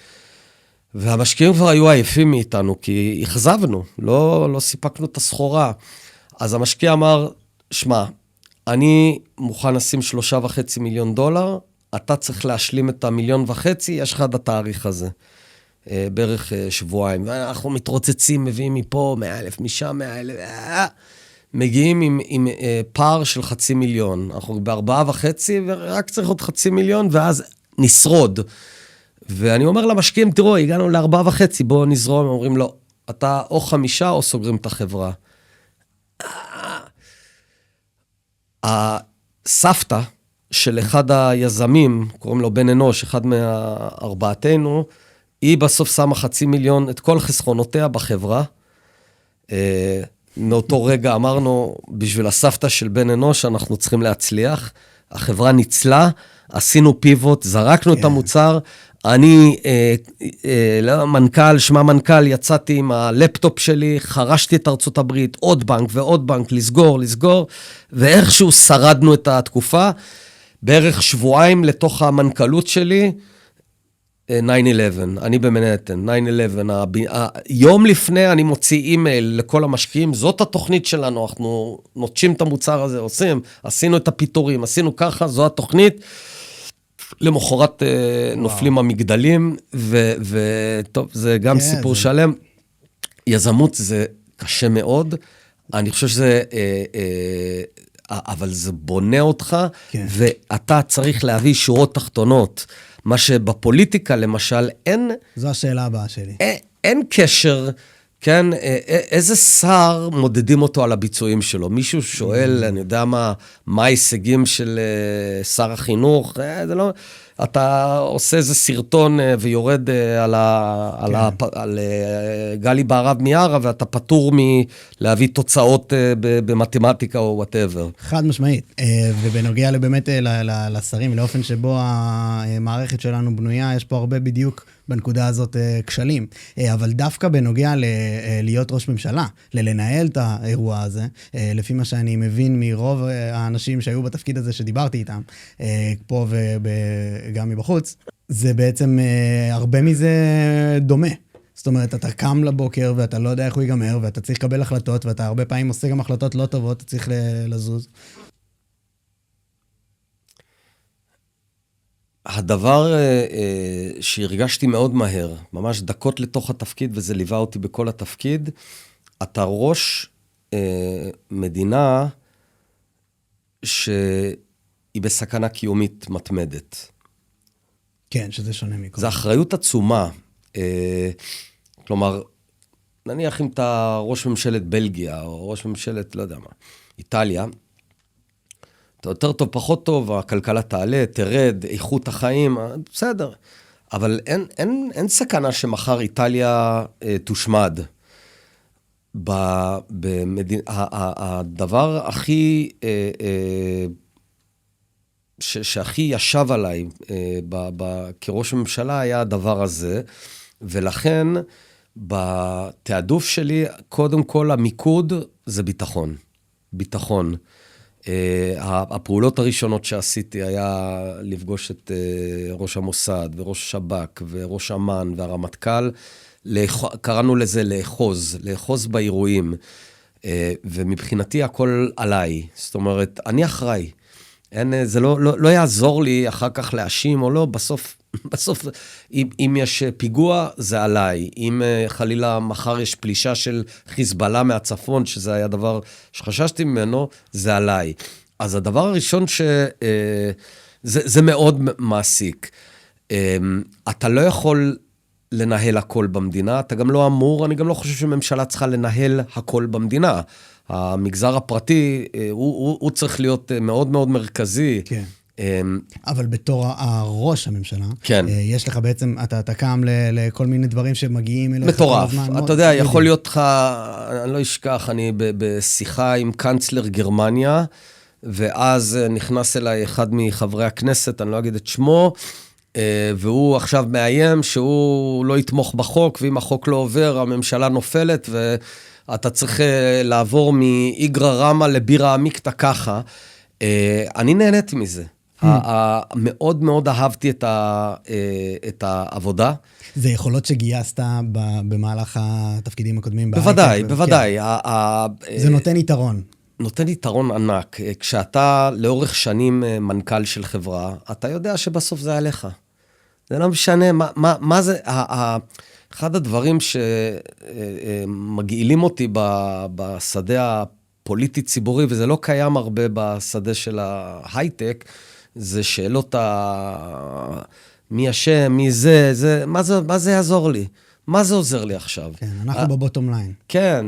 והמשקיעים כבר היו עייפים מאיתנו, כי הכזבנו, לא סיפקנו את הסחורה. אז המשקיע אמר, שמע, אני מוכן לשים $3.5 מיליון, אתה צריך להשלים את $1.5 מיליון, יש לך עד התאריך הזה, בערך שבועיים. ואנחנו מתרוצצים, מביאים מפה 100,000, משם 100,000, מגיעים עם פער של $500,000. אנחנו ב4.5, ורק צריך עוד $500,000, ואז נשרוד. ואני אומר למשקיעים, תראו, הגענו ל4.5, בואו נזרום, אומרים לו, אתה או 5 או סוגרים את החברה. הסבתא של אחד היזמים, קוראים לו בן אנוש, אחד מארבעתנו, היא בסוף שמה $500,000, את כל חסכונותיה בחברה. מאותו רגע אמרנו, בשביל הסבתא של בן אנוש, אנחנו צריכים להצליח. החברה ניצלה, עשינו פיבוט, זרקנו את המוצר, אני, מנכ"ל, שמה מנכ"ל, יצאתי עם הלפטופ שלי, חרשתי את ארצות הברית, עוד בנק ועוד בנק, לסגור, ואיכשהו שרדנו את התקופה, בערך שבועיים לתוך המנכ"לות שלי, 9/11, אני במנהטן, 9/11, יום לפני אני מוציא אימייל לכל המשקיעים, זאת התוכנית שלנו, אנחנו נוטשים את המוצר הזה, עשינו את הפיתורים, עשינו ככה, זו התוכנית, למחרת נופלים המגדלים, וטוב, זה גם סיפור שלם. יזמות זה קשה מאוד, אני חושב שזה, אבל זה בונה אותך, ואתה צריך להביא שורות תחתונות, מה שבפוליטיקה למשל אין... זו השאלה הבאה שלי. אין קשר, כן, איזה שר מודדים אותו על הביצועים שלו? מישהו שואל, אני יודע מה ההישגים של שר החינוך, זה לא... אתה עושה איזה סרטון ויורד על גלי בערב מיארה, ואתה פטור מלהביא תוצאות במתמטיקה או whatever. חד משמעית. ובנוגע באמת לשרים ולאופן שבו המערכת שלנו בנויה, יש פה הרבה בדיוק בנקודה הזאת כשלים. אבל דווקא בנוגע להיות ראש ממשלה, לנהל את האירוע הזה, לפי מה שאני מבין מרוב האנשים שהיו בתפקיד הזה שדיברתי איתם, פה וגם מבחוץ, זה בעצם הרבה מזה דומה. זאת אומרת, אתה קם לבוקר ואתה לא יודע איך הוא ייגמר, ואתה צריך לקבל החלטות, ואתה הרבה פעמים עושה גם החלטות לא טובות, אתה צריך לזוז. הדבר שהרגשתי מאוד מהר, ממש דקות לתוך התפקיד, וזה ליווה אותי בכל התפקיד, אתה ראש מדינה שהיא בסכנה קיומית מתמדת. כן, שזה שונה מכל. זה אחריות עצומה. כלומר, נניח אם אתה ראש ממשלת בלגיה, או ראש ממשלת, לא יודע מה, איטליה, אתה יותר טוב, פחות טוב, הכלכלה תעלה, תרד, איכות החיים, בסדר. אבל אין סכנה שמחר איטליה תושמד. הדבר הכי, שהכי ישב עליי כראש ממשלה היה הדבר הזה, ולכן בתעדוף שלי, קודם כל המיקוד זה ביטחון. ביטחון. הפעולות הראשונות שעשיתי היה לפגוש את ראש המוסד וראש שב"כ וראש אמ"ן והרמטכ"ל, קראנו לזה לאחוז באירועים, ומבחינתי הכל עליי, זאת אומרת, אני אחראי, זה לא יעזור לי אחר כך להאשים או לא, בסוף אם יש פיגוע זה עליי, אם חלילה מחר יש פלישה של חיזבאללה מהצפון, שזה היה דבר שחששתי ממנו, זה עליי. אז הדבר הראשון זה מאוד מעסיק. אתה לא יכול לנהל הכל במדינה, אתה גם לא אמור, אני גם לא חושב שממשלה צריכה לנהל הכל במדינה. המגזר הפרטי, הוא צריך להיות מאוד מאוד מרכזי. כן. אבל בתור הראש הממשלה, כן. יש לך בעצם, אתה קם לכל מיני דברים שמגיעים אליך. מטורף. אתה יודע, יכול להיות לך, אני לא אשכח, אני בשיחה עם קנצלר גרמניה, ואז נכנס אליי אחד מחברי הכנסת, אני לא אגיד את שמו, והוא עכשיו מאיים שהוא לא יתמוך בחוק, ואם החוק לא עובר, הממשלה נופלת, ואתה צריך לעבור מאיגרא רמא לבירא עמיקתא ככה. אני נהניתי מזה. מאוד מאוד אהבתי את העבודה. זה יכולות שגייסת במהלך התפקידים הקודמים בהייטק? בוודאי, בוודאי. זה נותן יתרון. נותן יתרון ענק. כשאתה לאורך שנים מנכ"ל של חברה, אתה יודע שבסוף זה עליך. זה לא משנה, מה זה, אחד הדברים שמגעילים אותי בשדה הפוליטי-ציבורי, וזה לא קיים הרבה בשדה של ההייטק, זה שאלות מי השם, מי זה, מה זה יעזור לי? מה זה עוזר לי עכשיו? כן, אנחנו בבוטום ליין. כן,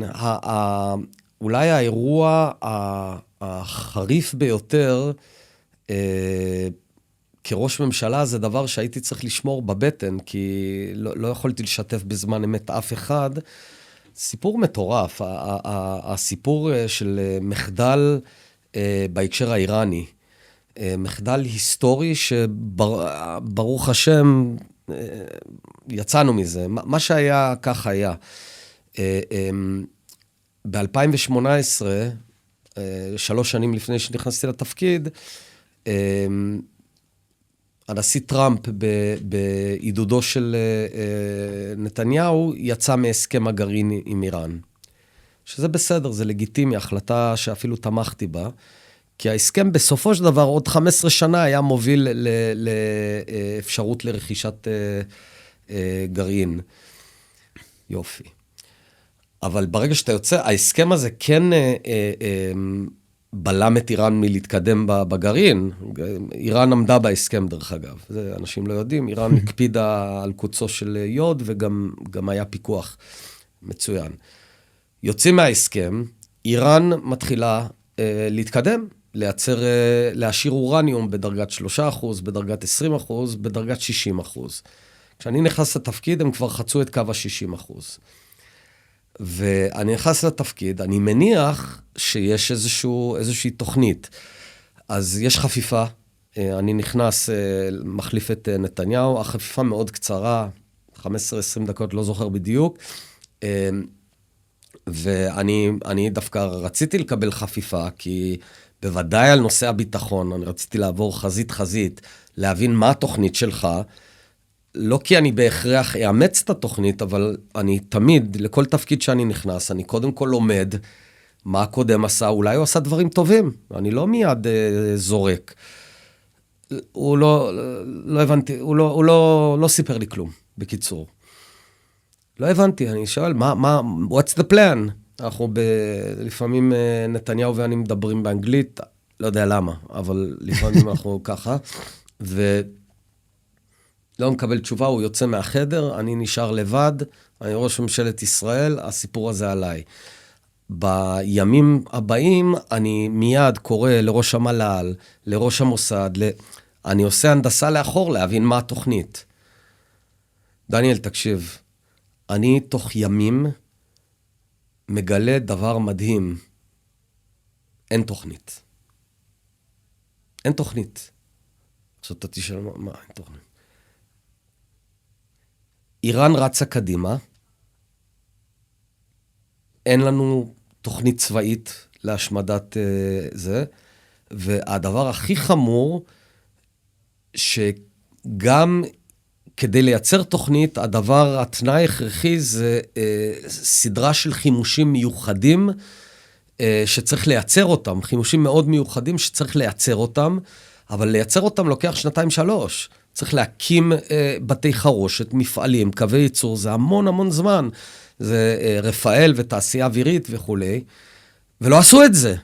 אולי האירוע החריף ביותר, כראש ממשלה, זה דבר שהייתי צריך לשמור בבטן, כי לא יכולתי לשתף בזמן אמת אף אחד. סיפור מטורף, הסיפור של מחדל בהקשר האיראני, מחדל היסטורי שברוך השם יצאנו מזה. מה שהיה, כך היה. ב-2018, 3 שנים לפני שנכנסתי לתפקיד, הנשיא טראמפ בעידודו של נתניהו יצא מהסכם הגרעין עם איראן. שזה בסדר, זה לגיטימי, החלטה שאפילו תמכתי בה, כי ההסכם בסופו של דבר עוד 15 שנה היה מוביל לאפשרות לרכישת גרעין. יופי. אבל ברגע שאתה יוצא, ההסכם הזה כן בלם את איראן מלהתקדם בגרעין. איראן עמדה בהסכם דרך אגב. זה אנשים לא יודעים. איראן הקפידה על קוצו של יוד, וגם היה פיקוח מצוין. יוצאים מההסכם, איראן מתחילה להתקדם, להשאיר אורניום בדרגת 3%, בדרגת 20%, בדרגת 60%. כשאני נכנס לתפקיד, הם כבר חצו את קו ה-60%. ואני נכנס לתפקיד, אני מניח שיש איזושהי תוכנית. אז יש חפיפה, אני נכנס, מחליף את נתניהו, החפיפה מאוד קצרה, 15-20 דקות, לא זוכר בדיוק, ואני דווקא רציתי לקבל חפיפה, כי בוודאי על נושא הביטחון, אני רציתי לעבור חזית, להבין מה התוכנית שלך, לא כי אני בהכרח אאמץ את התוכנית, אבל אני תמיד, לכל תפקיד שאני נכנס, אני קודם כל לומד מה הקודם עשה, אולי הוא עשה דברים טובים, אני לא מיד זורק. הוא לא הבנתי, הוא לא סיפר לי כלום, בקיצור. לא הבנתי, אני שואל, what's the plan? אנחנו לפעמים נתניהו ואני מדברים באנגלית, לא יודע למה, אבל לפעמים אנחנו ככה, לא מקבל תשובה, הוא יוצא מהחדר, אני נשאר לבד, אני ראש ממשלת ישראל, הסיפור הזה עליי. בימים הבאים, אני מיד קורא לראש המל"ל, לראש המוסד, אני עושה הנדסה לאחור להבין מה התוכנית. דניאל, תקשיב, אני תוך ימים מגלה דבר מדהים. אין תוכנית. אין תוכנית. עכשיו אתה תשאל, מה אין תוכנית? איראן רצה קדימה, אין לנו תוכנית צבאית להשמדת זה, והדבר הכי חמור, שגם כדי לייצר תוכנית, התנאי הכרחי זה סדרה של חימושים מיוחדים, שצריך לייצר אותם, חימושים מאוד מיוחדים שצריך לייצר אותם, אבל לייצר אותם לוקח 2-3. צריך להקים בתי חרושת, מפעלים, קווי ייצור, זה המון זמן. זה רפאל ותעשייה אווירית וכו'. ולא עשו את זה.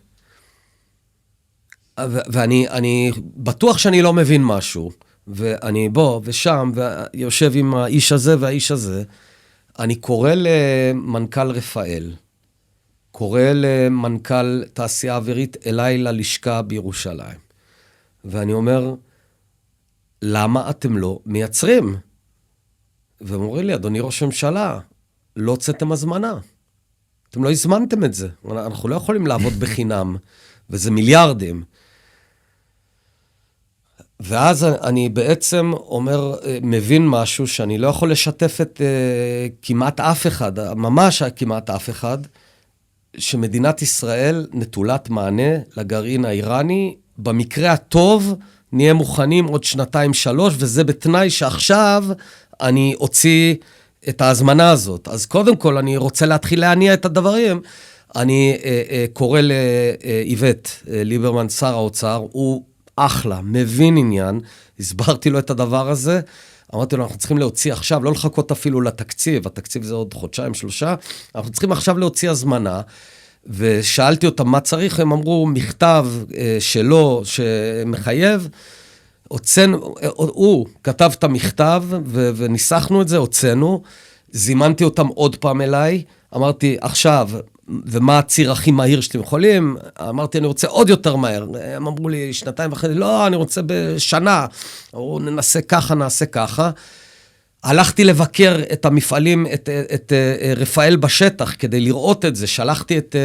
ואני בטוח שאני לא מבין משהו. ואני ושם, ויושב עם האיש הזה והאיש הזה. אני קורא למנכ"ל רפאל, קורא למנכ"ל תעשייה אווירית אליי ללשכה בירושלים. ואני אומר, למה אתם לא מייצרים? והם אומרים לי, אדוני ראש הממשלה, לא הוצאתם הזמנה. אתם לא הזמנתם את זה. אנחנו לא יכולים לעבוד בחינם, וזה מיליארדים. ואז אני בעצם אומר, מבין משהו שאני לא יכול לשתף את כמעט אף אחד, ממש כמעט אף אחד, שמדינת ישראל נטולת מענה לגרעין האיראני, במקרה הטוב נהיה מוכנים עוד 2-3, וזה בתנאי שעכשיו אני אוציא את ההזמנה הזאת. אז קודם כל אני רוצה להתחיל להניע את הדברים, אני קורא לאיווט ליברמן, שר האוצר, הוא אחלה, מבין עניין, הסברתי לו את הדבר הזה, אמרתי לו, אנחנו צריכים להוציא עכשיו, לא לחכות אפילו לתקציב, התקציב זה עוד 1-3, אנחנו צריכים עכשיו להוציא הזמנה, ושאלתי אותם מה צריך, הם אמרו, מכתב שלו שמחייב, הוא כתב את המכתב, וניסחנו את זה, הוצאנו, זימנתי אותם עוד פעם אליי, אמרתי, עכשיו, ומה הציר הכי מהיר שאתם יכולים? אמרתי, אני רוצה עוד יותר מהר. הם אמרו לי, 2.5, לא, אני רוצה בשנה. או ננסה ככה, נעשה ככה. הלכתי לבקר את המפעלים, את רפאל בשטח, כדי לראות את זה. שלחתי את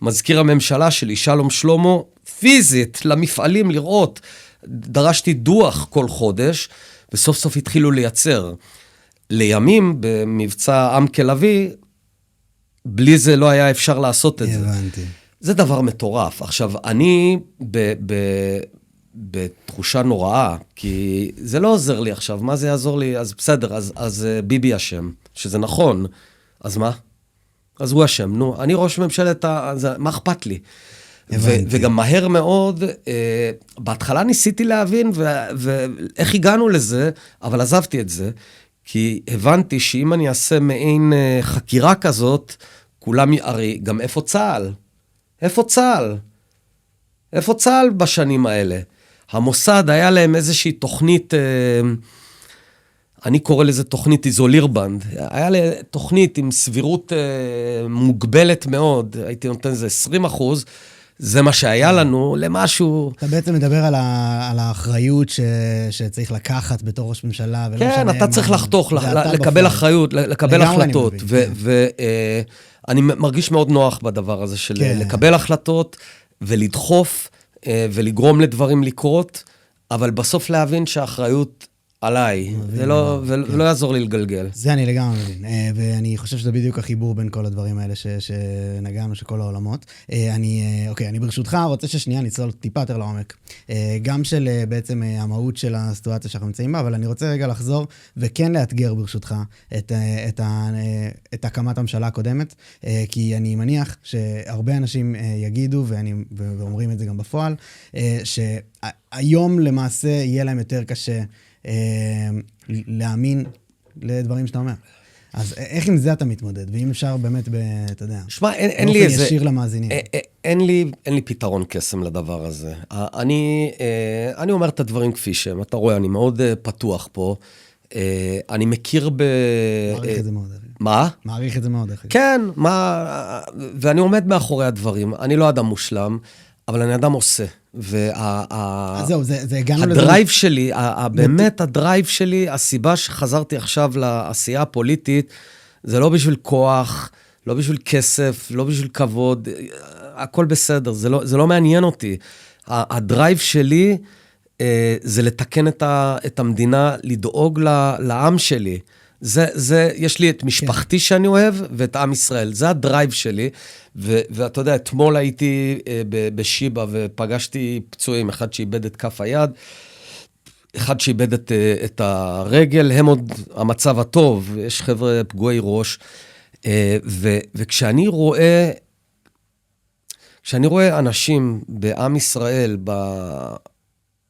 מזכיר הממשלה שלי, שלום שלמה, פיזית למפעלים לראות. דרשתי דוח כל חודש, וסוף סוף התחילו לייצר. לימים, במבצע עם כלבי, בלי זה לא היה אפשר לעשות את זה. הבנתי. זה דבר מטורף. עכשיו, אני בתחושה נוראה, כי זה לא עוזר לי עכשיו, מה זה יעזור לי? אז בסדר, אז ביבי אשם, שזה נכון. אז מה? אז הוא אשם. נו, אני ראש ממשלת, מה אכפת לי? וגם מהר מאוד, בהתחלה ניסיתי להבין, ואיך הגענו לזה, אבל עזבתי את זה, כי הבנתי שאם אני אעשה מעין חקירה כזאת, כולם, הרי גם איפה צה"ל? איפה צה"ל? איפה צה"ל בשנים האלה? המוסד היה להם איזושהי תוכנית, אני קורא לזה תוכנית איזולירבנד, היה לה תוכנית עם סבירות מוגבלת מאוד, הייתי נותן איזה 20%, זה מה שהיה לנו, למשהו... אתה בעצם מדבר על האחריות שצריך לקחת בתור ראש ממשלה, כן, אתה צריך לחתוך, לקבל אחריות, לקבל החלטות, ואני מרגיש מאוד נוח בדבר הזה של לקבל החלטות, ולדחוף, ולגרום לדברים לקרות, אבל בסוף להבין שהאחריות עליי, ולא יעזור לי לגלגל. זה אני לגמרי מבין, ואני חושב שזה בדיוק החיבור בין כל הדברים האלה שנגענו, שכל העולמות. אני ברשותך רוצה ששנייה נצלול טיפה יותר לעומק. גם של בעצם המהות של הסיטואציה שאנחנו נמצאים בה, אבל אני רוצה רגע לחזור וכן לאתגר ברשותך את הקמת הממשלה הקודמת, כי אני מניח שהרבה אנשים יגידו, ואומרים את זה גם בפועל, שהיום למעשה יהיה להם יותר קשה להאמין לדברים שאתה אומר. אז איך עם זה אתה מתמודד? ואם אפשר באמת, אתה יודע, שמה, אין לי איזה... ישיר למאזינים. אין לי פתרון קסם לדבר הזה. אני אומר את הדברים כפי שהם. אתה רואה, אני מאוד פתוח פה. אני מכיר מעריך את זה מאוד. מה? מעריך את זה מאוד. כן, ואני עומד מאחורי הדברים. אני לא אדם מושלם, אבל אני אדם עושה. זהו, זה הגענו לזה. הדרייב שלי, באמת הדרייב שלי, הסיבה שחזרתי עכשיו לעשייה הפוליטית, זה לא בשביל כוח, לא בשביל כסף, לא בשביל כבוד, הכל בסדר, זה לא מעניין אותי. הדרייב שלי זה לתקן את המדינה, לדאוג לעם שלי. יש לי את משפחתי שאני אוהב, ואת עם ישראל. זה הדרייב שלי, ואתה יודע, אתמול הייתי בשיבה, ופגשתי פצועים, אחד שאיבד את כף היד, אחד שאיבד את הרגל, הם עוד המצב הטוב, יש חבר'ה פגועי ראש, וכשאני רואה אנשים בעם ישראל,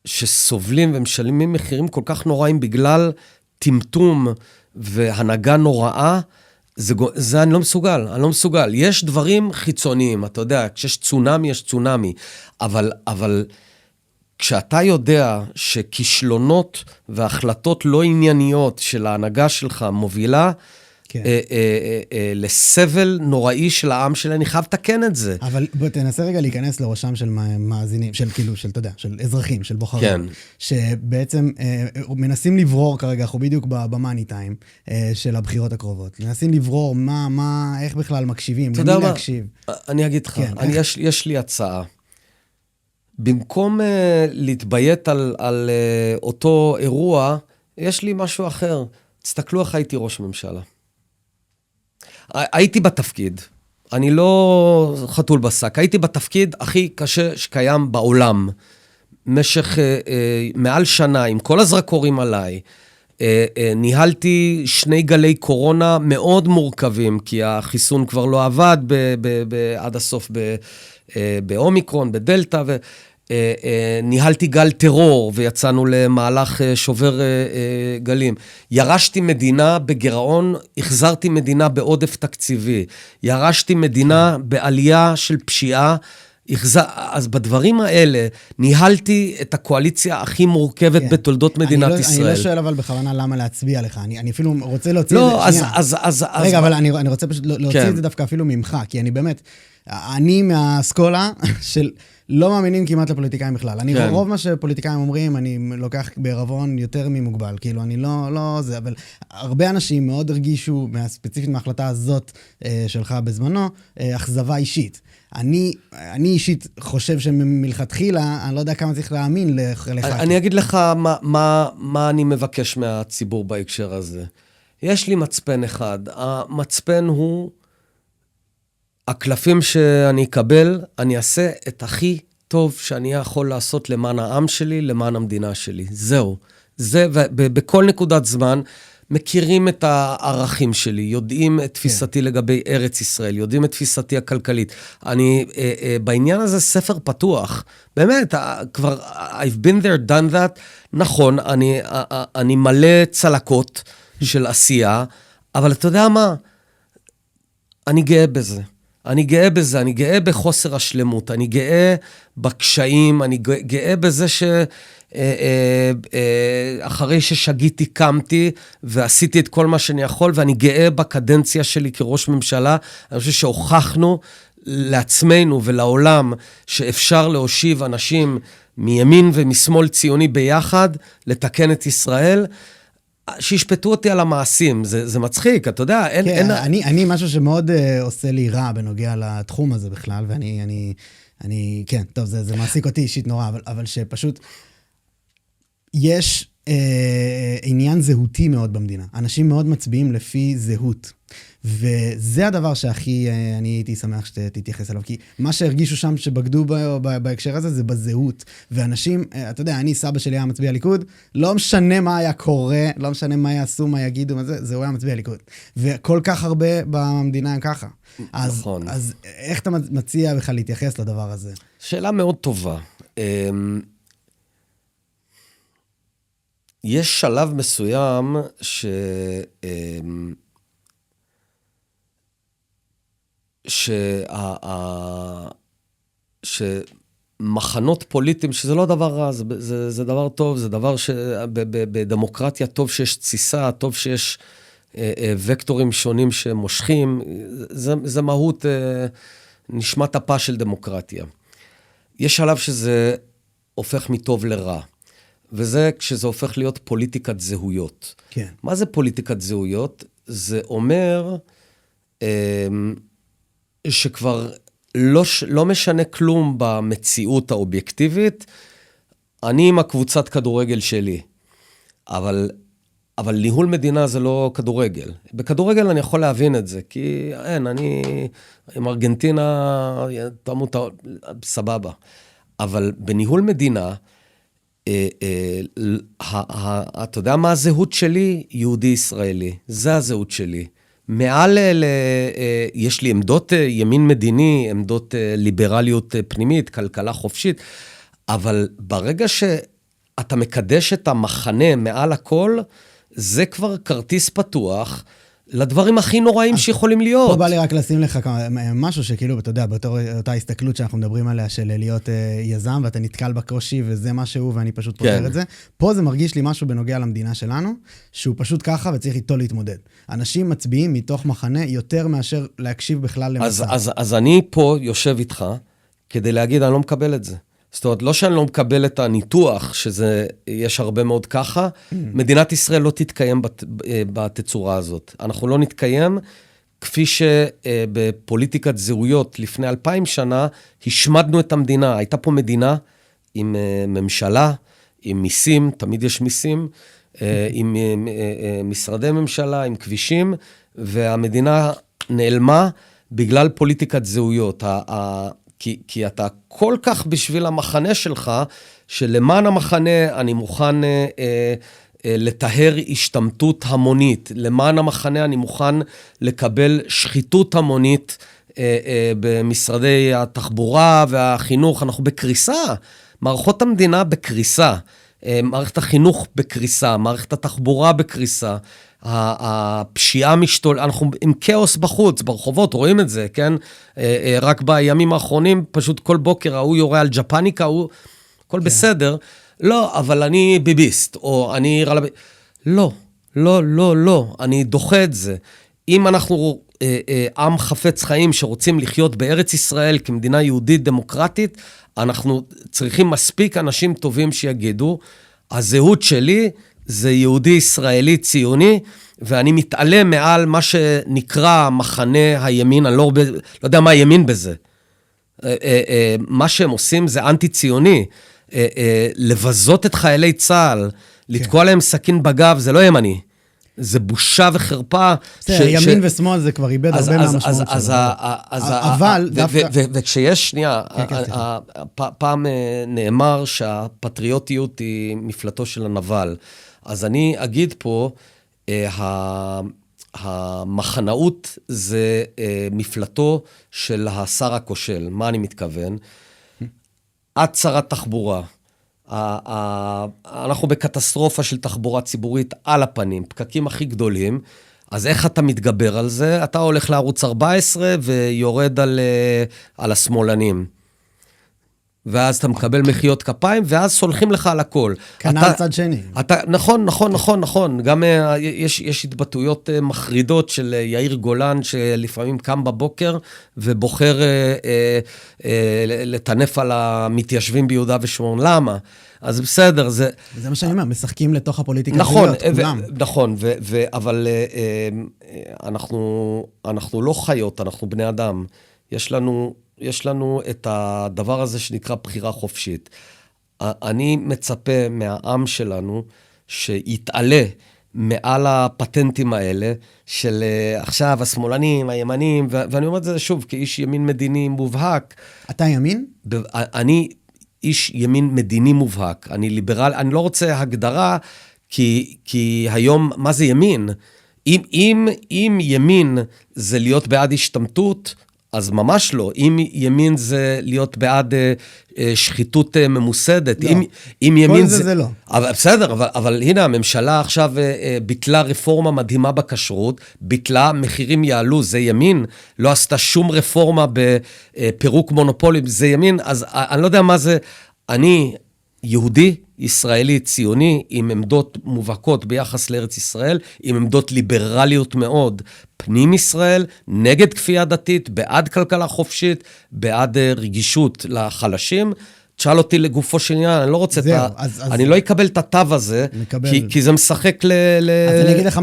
שסובלים ומשלמים מחירים כל כך נוראים, בגלל טמטום, והנהגה נוראה, זה אני לא מסוגל. יש דברים חיצוניים, אתה יודע, כשיש צונמי, יש צונמי, אבל כשאתה יודע שכישלונות והחלטות לא ענייניות של ההנהגה שלך מובילה, לסבל נוראי של העם שלי, אני חייב לתקן את זה. אבל בוא תנסה רגע להיכנס לראשם של מאזינים, של כאילו, אתה יודע, של אזרחים, של בוחרים, כן. שבעצם מנסים לברור כרגע, אנחנו בדיוק במאני טיים של הבחירות הקרובות, מנסים לברור איך בכלל מקשיבים, למי להקשיב. אני אגיד לך, יש לי הצעה. במקום להתביית על אותו אירוע, יש לי משהו אחר. תסתכלו איך הייתי ראש ממשלה. הייתי בתפקיד, אני לא חתול בשק, הייתי בתפקיד הכי קשה שקיים בעולם, משך מעל שנה, עם כל הזרקורים עליי, ניהלתי 2 גלי קורונה מאוד מורכבים, כי החיסון כבר לא עבד עד הסוף באומיקרון, בדלטה, ניהלתי גל טרור, ויצאנו למהלך שובר גלים. ירשתי מדינה בגירעון, החזרתי מדינה בעודף תקציבי. ירשתי מדינה בעלייה של פשיעה, אז בדברים האלה ניהלתי את הקואליציה הכי מורכבת בתולדות מדינת ישראל. אני לא שואל אבל בכוונה למה להצביע לך, אני אפילו רוצה להוציא את זה. רגע, אבל אני רוצה פשוט להוציא את זה דווקא אפילו ממך, כי אני באמת, אני מהאסכולה של לא מאמינים כמעט לפוליטיקאים בכלל. אני רוב מה שפוליטיקאים אומרים, אני לוקח בערבון יותר ממוגבל, כאילו אני לא זה, אבל הרבה אנשים מאוד הרגישו, ספציפית מההחלטה הזאת שלך בזמנו, אכזבה אישית. אני אישית חושב שמלכתחילה, אני לא יודע כמה צריך להאמין לך. אני אגיד לך מה אני מבקש מהציבור בהקשר הזה. יש לי מצפן אחד. המצפן הוא, הקלפים שאני אקבל, אני אעשה את הכי טוב שאני יכול לעשות למען העם שלי, למען המדינה שלי. זהו. זה, ובכל נקודת זמן, מכירים את הערכים שלי, יודעים את תפיסתי לגבי ארץ ישראל, יודעים את תפיסתי הכלכלית. אני, בעניין הזה ספר פתוח. באמת, כבר, I've been there, done that. נכון, אני מלא צלקות של עשייה, אבל אתה יודע מה? אני גאה בזה. אני גאה בזה, אני גאה בחוסר השלמות, אני גאה בקשיים, אני גאה בזה אחרי ששגיתי קמתי ועשיתי את כל מה שאני יכול, ואני גאה בקדנציה שלי כראש ממשלה. אני חושב שהוכחנו לעצמנו ולעולם שאפשר להושיב אנשים מימין ומשמאל ציוני ביחד, לתקן את ישראל, שישפטו אותי על המעשים. זה מצחיק, אתה יודע, אני משהו שמאוד עושה לי רע בנוגע לתחום הזה בכלל, ואני, כן, טוב, זה מעסיק אותי אישית נורא, אבל שפשוט יש עניין זהותי מאוד במדינה. אנשים מאוד מצביעים לפי זהות. וזה הדבר שהכי אני הייתי שמח שתתייחס אליו, כי מה שהרגישו שם שבגדו בהקשר הזה זה בזהות. ואנשים, אתה יודע, סבא שלי היה מצביע ליכוד, לא משנה מה היה קורה, לא משנה מה יעשו, מה יגידו, זה הוא היה מצביע ליכוד. וכל כך הרבה במדינה הם ככה. נכון. אז איך אתה מציע בכלל להתייחס לדבר הזה? שאלה מאוד טובה. יש שלב מסוים שמחנות פוליטיים, שזה לא דבר רע, זה דבר טוב, זה דבר שבדמוקרטיה טוב שיש תסיסה, טוב שיש וקטורים שונים שמושכים, זה מהות נשמת אפה של דמוקרטיה. יש שלב שזה הופך מטוב לרע, וזה כשזה הופך להיות פוליטיקת זהויות. כן. מה זה פוליטיקת זהויות? זה אומר שכבר לא משנה כלום במציאות האובייקטיבית, אני עם הקבוצת כדורגל שלי, אבל ניהול מדינה זה לא כדורגל. בכדורגל אני יכול להבין את זה, כי אני עם ארגנטינה, תמות, סבבה. אבל בניהול מדינה, אתה יודע מה הזהות שלי? יהודי-ישראלי. זה הזהות שלי. מעל, יש לי עמדות ימין מדיני, עמדות ליברליות פנימית, כלכלה חופשית, אבל ברגע שאתה מקדש את המחנה מעל הכל, זה כבר כרטיס פתוח לדברים הכי נוראים שיכולים להיות. פה בא לי רק לשים לך משהו שכאילו, אתה יודע, באותה הסתכלות שאנחנו מדברים עליה, של להיות יזם, ואתה נתקל בקושי, וזה מה שהוא, ואני פשוט פותר את זה. פה זה מרגיש לי משהו בנוגע למדינה שלנו, שהוא פשוט ככה, וצריך איתו להתמודד. אנשים מצביעים מתוך מחנה יותר מאשר להקשיב בכלל למצב. אז אני פה יושב איתך, כדי להגיד, אני לא מקבל את זה. זאת אומרת, לא שאני לא מקבל את הניתוח, יש הרבה מאוד ככה, מדינת ישראל לא תתקיים בתצורה הזאת. אנחנו לא נתקיים, כפי שבפוליטיקת זהויות לפני 2000 שנה, השמדנו את המדינה. הייתה פה מדינה עם ממשלה, עם מיסים, תמיד יש מיסים, עם משרדי ממשלה, עם כבישים, והמדינה נעלמה בגלל פוליטיקת זהויות. כי אתה כל כך בשביל המחנה שלך, שלמען המחנה אני מוכן לטהר השתמטות המונית. למען המחנה אני מוכן לקבל שחיתות המונית במשרדי התחבורה והחינוך. אנחנו בקריסה. מערכות המדינה בקריסה. מערכת החינוך בקריסה. מערכת התחבורה בקריסה. הפשיעה אנחנו עם כאוס בחוץ, ברחובות, רואים את זה, כן? רק בימים האחרונים, פשוט כל בוקר, הוא יורה על ג'פניקה, הכל בסדר. לא, אבל אני ביביסט, או אני לא, לא, לא, לא, אני דוחה את זה. אם אנחנו עם חפץ חיים שרוצים לחיות בארץ ישראל כמדינה יהודית דמוקרטית, אנחנו צריכים מספיק אנשים טובים שיגידו, הזהות שלי זה יהודי ישראלי ציוני, ואני מתעלם מעל מה שנקרא מחנה הימין, אני לא יודע מה הימין בזה. מה שהם עושים זה אנטי-ציוני. לבזות את חיילי צה"ל, לתקוע להם סכין בגב, זה לא ימני. זה בושה וחרפה. ימין ושמאל זה כבר איבד הרבה מהמשמעות שלו. אבל דווקא... וכשיש, שנייה, פעם נאמר שהפטריוטיות היא מפלטו של הנבל. אז אני אגיד פה, המחנאות זה מפלטו של השר הכושל. מה אני מתכוון? את שרת תחבורה. אנחנו בקטסטרופה של תחבורה ציבורית על הפנים, פקקים הכי גדולים, אז איך אתה מתגבר על זה? אתה הולך לערוץ 14 ויורד על השמאלנים. ואז אתה מקבל מחיאות כפיים, ואז סולחים לך על הכל. כנ"ל צד שני. נכון. גם יש התבטאויות מחרידות של יאיר גולן, שלפעמים קם בבוקר, ובוחר לטנף על המתיישבים ביהודה ושומרון. למה? אז בסדר, זה מה שאני אומר, משחקים לתוך הפוליטיקה. נכון, אבל אנחנו לא חיות, אנחנו בני אדם. יש לנו את הדבר הזה שנקרא בחירה חופשית. אני מצפה מהעם שלנו שיתעלה מעל הפטנטים האלה של עכשיו השמאלנים, הימנים, ואני אומר את זה שוב, כאיש ימין מדיני מובהק. אתה ימין? אני איש ימין מדיני מובהק. אני ליברל, אני לא רוצה הגדרה, כי היום, מה זה ימין? אם ימין זה להיות בעד השתמטות, אז ממש לא. אם ימין זה להיות בעד שחיתות ממוסדת. לא. אם ימין כל זה לא. אבל, בסדר, אבל הנה, הממשלה עכשיו ביטלה רפורמה מדהימה בכשרות, ביטלה, מחירים יעלו, זה ימין, לא עשתה שום רפורמה בפירוק מונופולים, זה ימין, אז אני לא יודע מה זה, אני יהודי, ישראלי, ציוני, עם עמדות מובהקות ביחס לארץ ישראל, עם עמדות ליברליות מאוד, פנים ישראל, נגד כפייה דתית, בעד כלכלה חופשית, בעד רגישות לחלשים. תשאל אותי לגופו של עניין, אני לא רוצה אני לא אקבל את התו הזה, כי זה משחק אז אני אגיד לך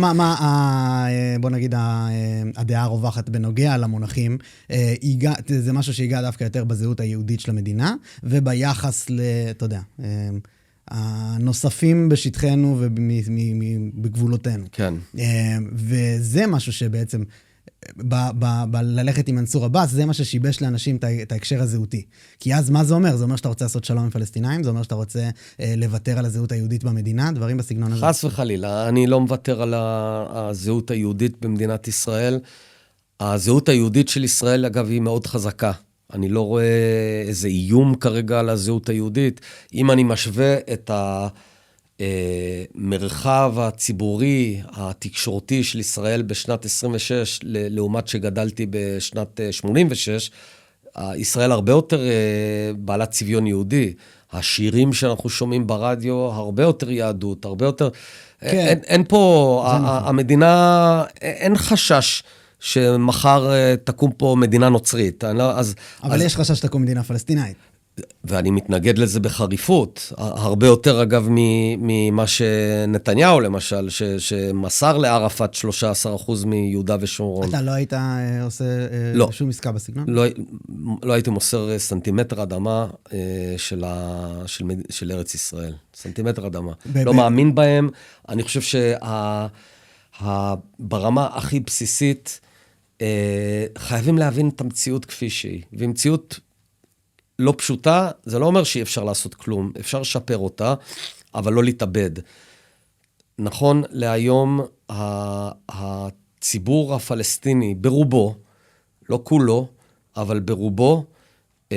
בוא נגיד, הדעה הרווחת בנוגע למונחים, זה משהו שהגיע דווקא יותר בזהות היהודית של המדינה, וביחס אתה יודע, הנוספים בשטחנו ובגבולותינו. כן. וזה משהו שבעצם, ללכת עם מנסור עבאס, זה מה ששיבש לאנשים את ההקשר הזהותי. כי אז מה זה אומר? זה אומר שאתה רוצה לעשות שלום עם פלסטינאים? זה אומר שאתה רוצה לוותר על הזהות היהודית במדינה? דברים בסגנון הזה. חס וחלילה, אני לא מוותר על הזהות היהודית במדינת ישראל. הזהות היהודית של ישראל, אגב, היא מאוד חזקה. אני לא רואה איזה איום כרגע על הזהות היהודית. אם אני משווה את המרחב הציבורי, התקשורתי של ישראל בשנת 26, לעומת שגדלתי בשנת 86, ישראל הרבה יותר בעלת צביון יהודי. השירים שאנחנו שומעים ברדיו, הרבה יותר יהדות, הרבה יותר... כן. אין פה, המדינה, אין חשש שמחר תקום פה מדינה נוצרית. אבל יש חשש שתקום מדינה פלסטינאית. ואני מתנגד לזה בחריפות, הרבה יותר אגב ממה שנתניהו למשל, שמסר לערפאת 13% מיהודה ושומרון. אתה לא היית עושה שום עסקה בסגנון? לא הייתי מוסר סנטימטר אדמה של ארץ ישראל. סנטימטר אדמה. לא מאמין בהם. אני חושב שברמה הכי בסיסית, חייבים להבין את המציאות כפי שהיא. והמציאות לא פשוטה, זה לא אומר שאי אפשר לעשות כלום. אפשר לשפר אותה, אבל לא להתאבד. נכון, להיום הציבור הפלסטיני ברובו, לא כולו, אבל ברובו,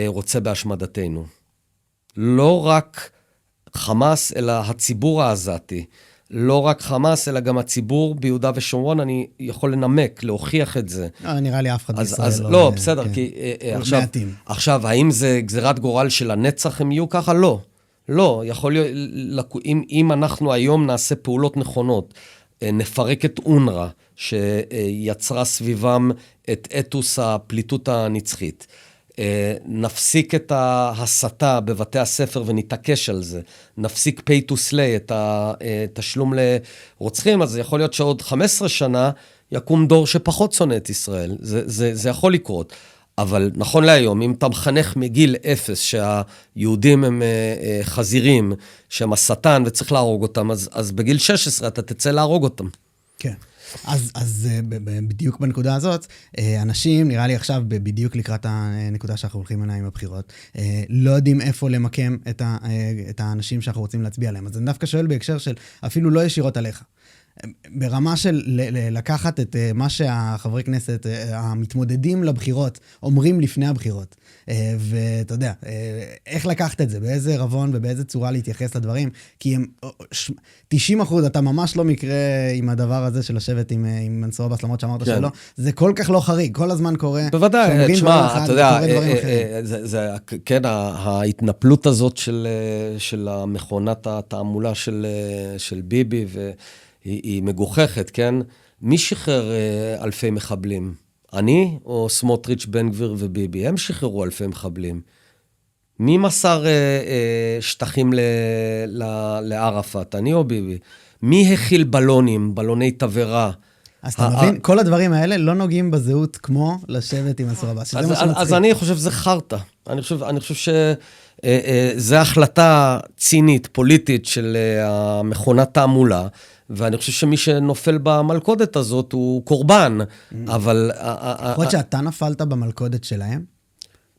רוצה בהשמדתנו. לא רק חמאס, אלא הציבור העזתי. לא רק חמאס, אלא גם הציבור ביהודה ושומרון, אני יכול לנמק, להוכיח את זה. נראה לי אף אחד בישראל לא... לא, בסדר, כי עכשיו, האם זה גזירת גורל של הנצח הם יהיו ככה? לא. לא, יכול להיות, אם אנחנו היום נעשה פעולות נכונות, נפרק את אונר"א, שיצרה סביבם את אתוס הפליטות הנצחית, נפסיק את ההסתה בבתי הספר ונתעקש על זה, נפסיק pay to slay, את התשלום לרוצחים, אז יכול להיות שעוד 15 שנה יקום דור שפחות שונא את ישראל, זה יכול לקרות. אבל נכון להיום, אם אתה מחנך מגיל 0 שהיהודים הם חזירים, שהם השטן וצריך להרוג אותם, אז בגיל 16 אתה תצא להרוג אותם. כן. אז בדיוק בנקודה הזאת, אנשים, נראה לי עכשיו, בדיוק לקראת הנקודה שאנחנו הולכים עליה עם הבחירות, לא יודעים איפה למקם את האנשים שאנחנו רוצים להצביע עליהם. אז אני דווקא שואל בהקשר של אפילו לא ישירות עליך. ברמה של לקחת את מה שהחברי כנסת, המתמודדים לבחירות, אומרים לפני הבחירות. ואתה יודע, איך לקחת את זה? באיזה רבון ובאיזה צורה להתייחס לדברים? כי הם 90%, אתה ממש לא מקרה עם הדבר הזה של לשבת עם מנסור עבאס, למרות שאמרת שלא. זה כל כך לא חריג, כל הזמן קורה. בוודאי, תשמע, אתה יודע, כן, ההתנפלות הזאת של המכונת התעמולה של ביבי, היא מגוחכת, כן? מי שחרר אלפי מחבלים? אני או סמוטריץ', בן גביר וביבי? הם שחררו אלפי מחבלים. מי מסר שטחים לערפאת? אני או ביבי? מי הכיל בלונים, בלוני תברה? אז אתה מבין, כל הדברים האלה לא נוגעים בזהות כמו לשבת עם מנסור עבאס. אז אני חושב שזה חרטה. אני חושב שזה החלטה צינית, פוליטית של המכונת תעמולה, ואני חושב שמי שנופל במלכודת הזאת הוא קורבן, אבל... יכול להיות שאתה נפלת במלכודת שלהם?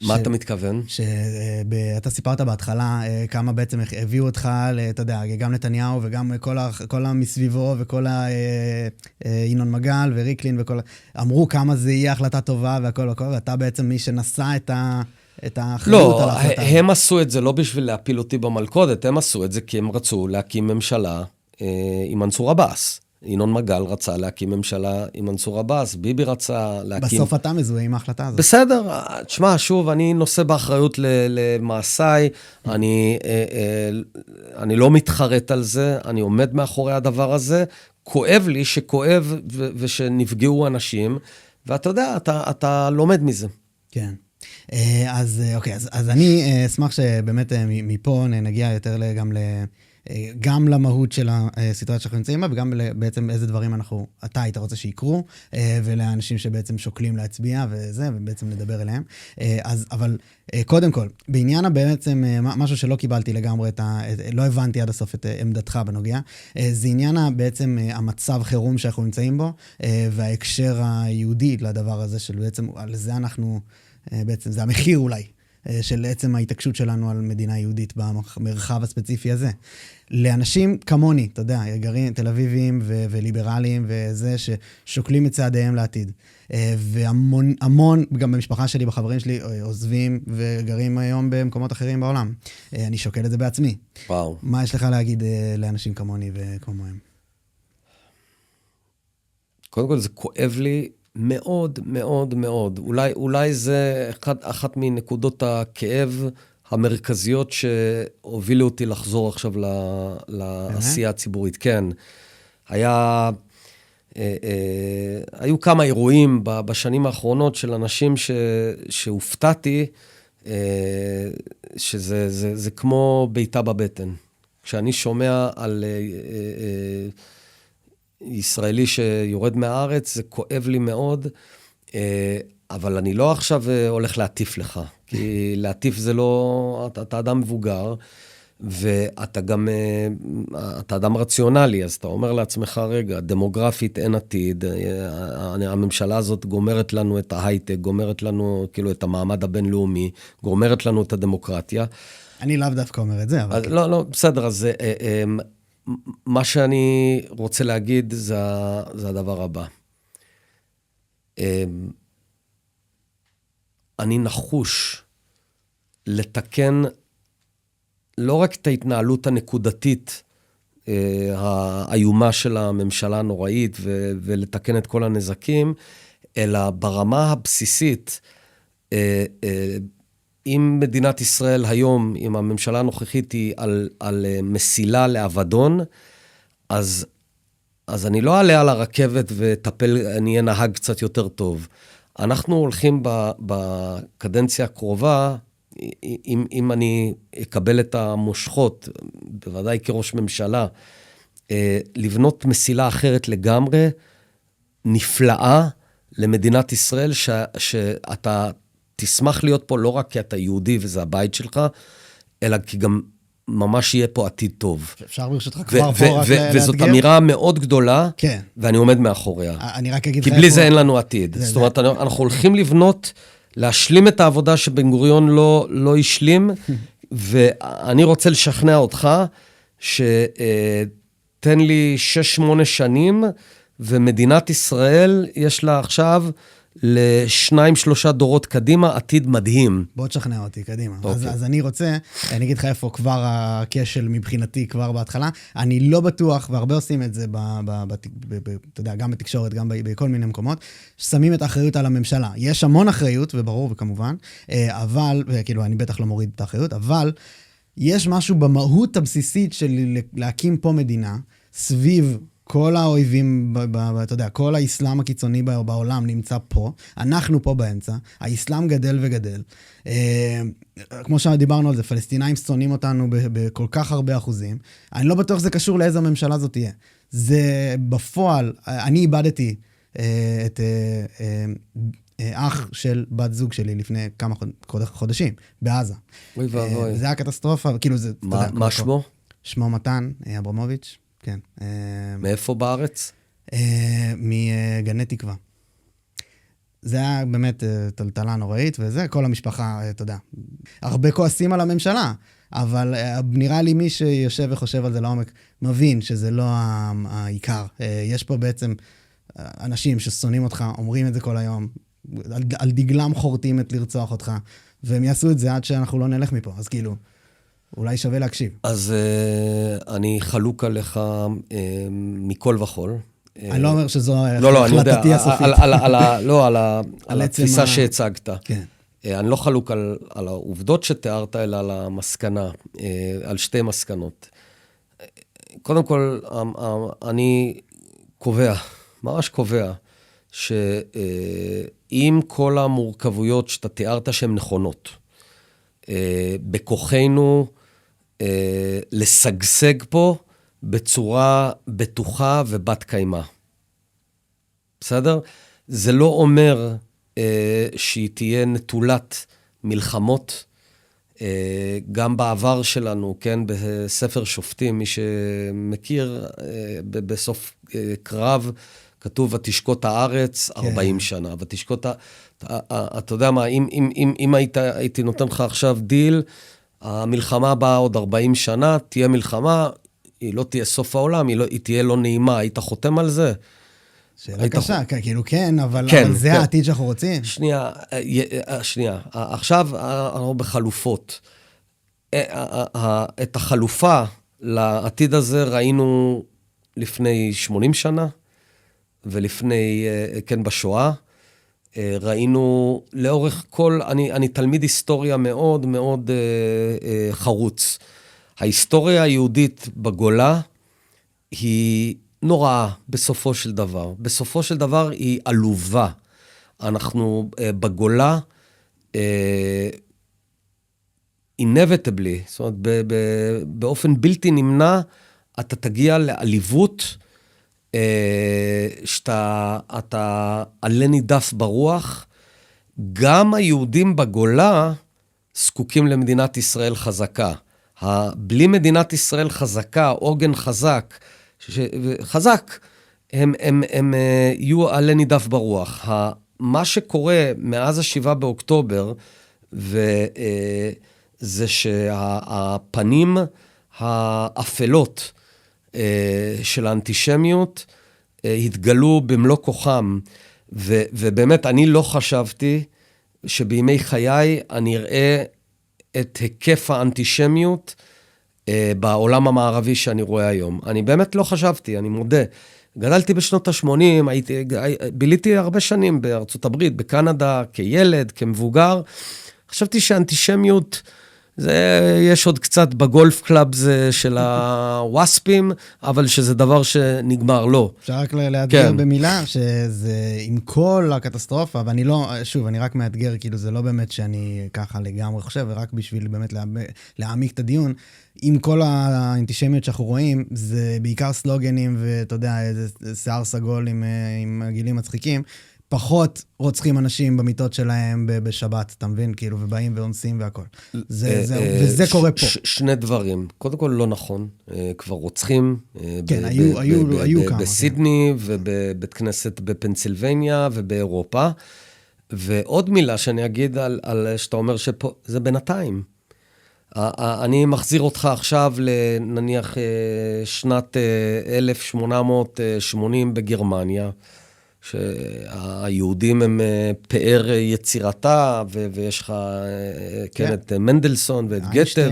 מה אתה מתכוון? שאתה סיפרת בהתחלה כמה בעצם הביאו אותך, אתה יודע, גם נתניהו וגם כל המסביבו וכל ינון מגל וריקלין וכל... אמרו כמה זה יהיה החלטה טובה והכל, ואתה בעצם מי שנשא את האחריות על ההחלטה. לא, הם עשו את זה לא בשביל להפיל אותי במלכודת, הם עשו את זה כי הם רצו להקים ממשלה עם מנסור עבאס. ינון מגל רצה להקים ממשלה עם מנסור עבאס, ביבי רצה להקים... בסוף אתה מזוהה עם ההחלטה הזאת. בסדר, תשמע, שוב, אני נושא באחריות למעשיי, אני לא מתחרט על זה, אני עומד מאחורי הדבר הזה, כואב לי שכואב ושנפגעו אנשים, ואתה יודע, אתה לומד מזה. כן. אז אוקיי, אז אני אשמח שבאמת מפה נגיע יותר גם למהות של הסיטואציה שאנחנו נמצאים בה, וגם בעצם איזה דברים אתה היית רוצה שיקרו, ולאנשים שבעצם שוקלים להצביע וזה, ובעצם לדבר אליהם. אבל קודם כל, בעניין בעצם משהו שלא קיבלתי לגמרי, לא הבנתי עד הסוף את עמדתך בנוגע, זה עניין בעצם המצב חירום שאנחנו נמצאים בו, וההקשר היהודי לדבר הזה, של בעצם על זה אנחנו, בעצם זה המחיר אולי, של עצם ההתעקשות שלנו על מדינה יהודית במרחב הספציפי הזה. לאנשים כמוני, אתה יודע, גרים תל אביבים וליברליים וזה ששוקלים את צעדיהם לעתיד. והמון, גם במשפחה שלי, בחברים שלי, עוזבים וגרים היום במקומות אחרים בעולם. אני שוקל את זה בעצמי. וואו. מה יש לך להגיד לאנשים כמוני וכמוהם? קודם כל זה כואב לי מאוד, מאוד, מאוד. אולי זה אחת מנקודות הכאב המרכזיות שהובילו אותי לחזור עכשיו לעשייה הציבורית. כן, היו כמה אירועים בשנים האחרונות של אנשים שהופתעתי שזה כמו ביתה בבטן. כשאני שומע על ישראלי שיורד מהארץ, זה כואב לי מאוד, אבל אני לא עכשיו הולך להטיף לך, כי להטיף זה לא, אתה אדם מבוגר, ואתה גם, אתה אדם רציונלי, אז אתה אומר לעצמך, רגע, דמוגרפית אין עתיד, הממשלה הזאת גומרת לנו את ההייטק, גומרת לנו כאילו את המעמד הבינלאומי, גומרת לנו את הדמוקרטיה. אני לאו דווקא אומר את זה, אבל... לא, לא, בסדר, אז מה שאני רוצה להגיד זה הדבר הבא. אני נחוש לתקן לא רק את ההתנהלות הנקודתית, האיומה של הממשלה הנוראית, ולתקן את כל הנזקים, אלא ברמה הבסיסית, אם מדינת ישראל היום, אם הממשלה הנוכחית היא על מסילה לאבדון, אז אני לא אעלה על הרכבת וטפל, אני אהיה נהג קצת יותר טוב. אנחנו הולכים בקדנציה הקרובה, אם אני אקבל את המושכות, בוודאי כראש ממשלה, לבנות מסילה אחרת לגמרי, נפלאה למדינת ישראל, שאתה תשמח להיות פה לא רק כי אתה יהודי וזה הבית שלך, אלא כי גם ממש יהיה פה עתיד טוב. אפשר ברשותך כבר פה רק לאתגר? וזאת אמירה מאוד גדולה, כן. ואני עומד מאחוריה. אני רק אגיד כי בלי זה אין לנו עתיד. זאת אומרת, אנחנו הולכים לבנות, להשלים את העבודה שבן גוריון לא השלים, ואני רוצה לשכנע אותך, שתן לי 6-8 שנים, ומדינת ישראל יש לה עכשיו, 2-3 דורות קדימה, עתיד מדהים. בוא תשכנע אותי, קדימה. אוקיי. אז אני רוצה, אני אגיד לך איפה כבר הכשל מבחינתי, כבר בהתחלה. אני לא בטוח, והרבה עושים את זה, אתה יודע, גם בתקשורת, גם בכל מיני מקומות, ששמים את האחריות על הממשלה. יש המון אחריות, וברור וכמובן, אבל, וכאילו, אני בטח לא מוריד את האחריות, אבל יש משהו במהות הבסיסית של להקים פה מדינה, סביב כל האויבים, אתה יודע, כל האסלאם הקיצוני בעולם נמצא פה, אנחנו פה באמצע, האסלאם גדל וגדל. כמו שדיברנו על זה, פלסטינאים שונאים אותנו בכל כך הרבה אחוזים. אני לא בטוח שזה קשור לאיזו ממשלה זאת תהיה. זה בפועל, אני איבדתי את אח של בת זוג שלי לפני כמה חודשים, בעזה. אוי ואבוי. זה היה קטסטרופה, כאילו זה... מה שמו? שמו מתן אברמוביץ'. כן. מאיפה בארץ? מגני תקווה. זה היה באמת טלטלה נוראית, וזה כל המשפחה, אתה יודע, הרבה כועסים על הממשלה, אבל נראה לי מי שיושב וחושב על זה לעומק, מבין שזה לא העיקר. יש פה בעצם אנשים ששונאים אותך, אומרים את זה כל היום, על דגלם חורטים את לרצוח אותך, והם יעשו את זה עד שאנחנו לא נלך מפה, אז כאילו... אולי שווה להקשיב. אז אני חלוק עליך מכל וכל. אני לא אומר שזו החלטתי הסופית. לא, על התפיסה שהצגת. כן. אני לא חלוק על העובדות שתיארת, אלא על המסקנה, על שתי מסקנות. קודם כל, אני קובע, ממש קובע, שאם כל המורכבויות שאתה תיארת שהן נכונות, בכוחנו לשגשג פה בצורה בטוחה ובת קיימה. בסדר? זה לא אומר שהיא תהיה נטולת מלחמות. גם בעבר שלנו, כן, בספר שופטים, מי שמכיר, בסוף קרב, כתוב, ותשקוט הארץ 40 שנה. ותשקוט, אתה יודע מה, אם הייתי נותן לך עכשיו דיל, המלחמה באה עוד 40 שנה, תהיה מלחמה, היא לא תהיה סוף העולם, היא תהיה לא נעימה, היית חותם על זה? שאלה קשה, כאילו כן, אבל זה העתיד שאנחנו רוצים. שנייה, עכשיו אנחנו בחלופות. את החלופה לעתיד הזה ראינו לפני 80 שנה, ולפני, כן, בשואה, ראינו לאורך כל, אני תלמיד היסטוריה מאוד מאוד חרוץ. ההיסטוריה היהודית בגולה היא נוראה בסופו של דבר. בסופו של דבר היא עלובה. אנחנו בגולה inevitably, זאת אומרת, באופן בלתי נמנע, אתה תגיע לעליבות, שאתה עלה נידף ברוח. גם היהודים בגולה זקוקים למדינת ישראל חזקה. בלי מדינת ישראל חזקה, עוגן חזק, חזק, הם יהיו עלה נידף ברוח. מה שקורה מאז 7 באוקטובר, זה שהפנים האפלות של האנטישמיות התגלו במלוא כוחם, ובאמת אני לא חשבתי שבימי חיי אני אראה את היקף האנטישמיות בעולם המערבי שאני רואה היום. אני באמת לא חשבתי, אני מודה. גדלתי בשנות ה-80, ביליתי הרבה שנים בארצות הברית, בקנדה, כילד, כמבוגר. חשבתי שהאנטישמיות, יש עוד קצת בגולף קלאב של הווספים, אבל שזה דבר שנגמר, לא. אפשר רק להדגר במילה, שזה עם כל הקטסטרופה, ואני לא, שוב, אני רק מאתגר, כאילו זה לא באמת שאני ככה לגמרי חושב, ורק בשביל באמת להעמיק את הדיון, עם כל האנטישמיות שאנחנו רואים, זה בעיקר סלוגנים, ואתה יודע, שיער סגול עם גילים מצחיקים, פחות רוצחים אנשים במיטות שלהם בשבת, אתה מבין? כאילו, ובאים ואונסים והכל. וזה קורה פה. שני דברים. קודם כל, לא נכון. כבר רוצחים. כן, היו כמה. בסידני ובבית כנסת בפנסילבניה ובאירופה. ועוד מילה שאני אגיד על שאתה אומר שפה, זה בינתיים. אני מחזיר אותך עכשיו לנניח שנת 1880 בגרמניה, שהיהודים הם פאר יצירתה, ויש לך כן, את מנדלסון, ואת גתה,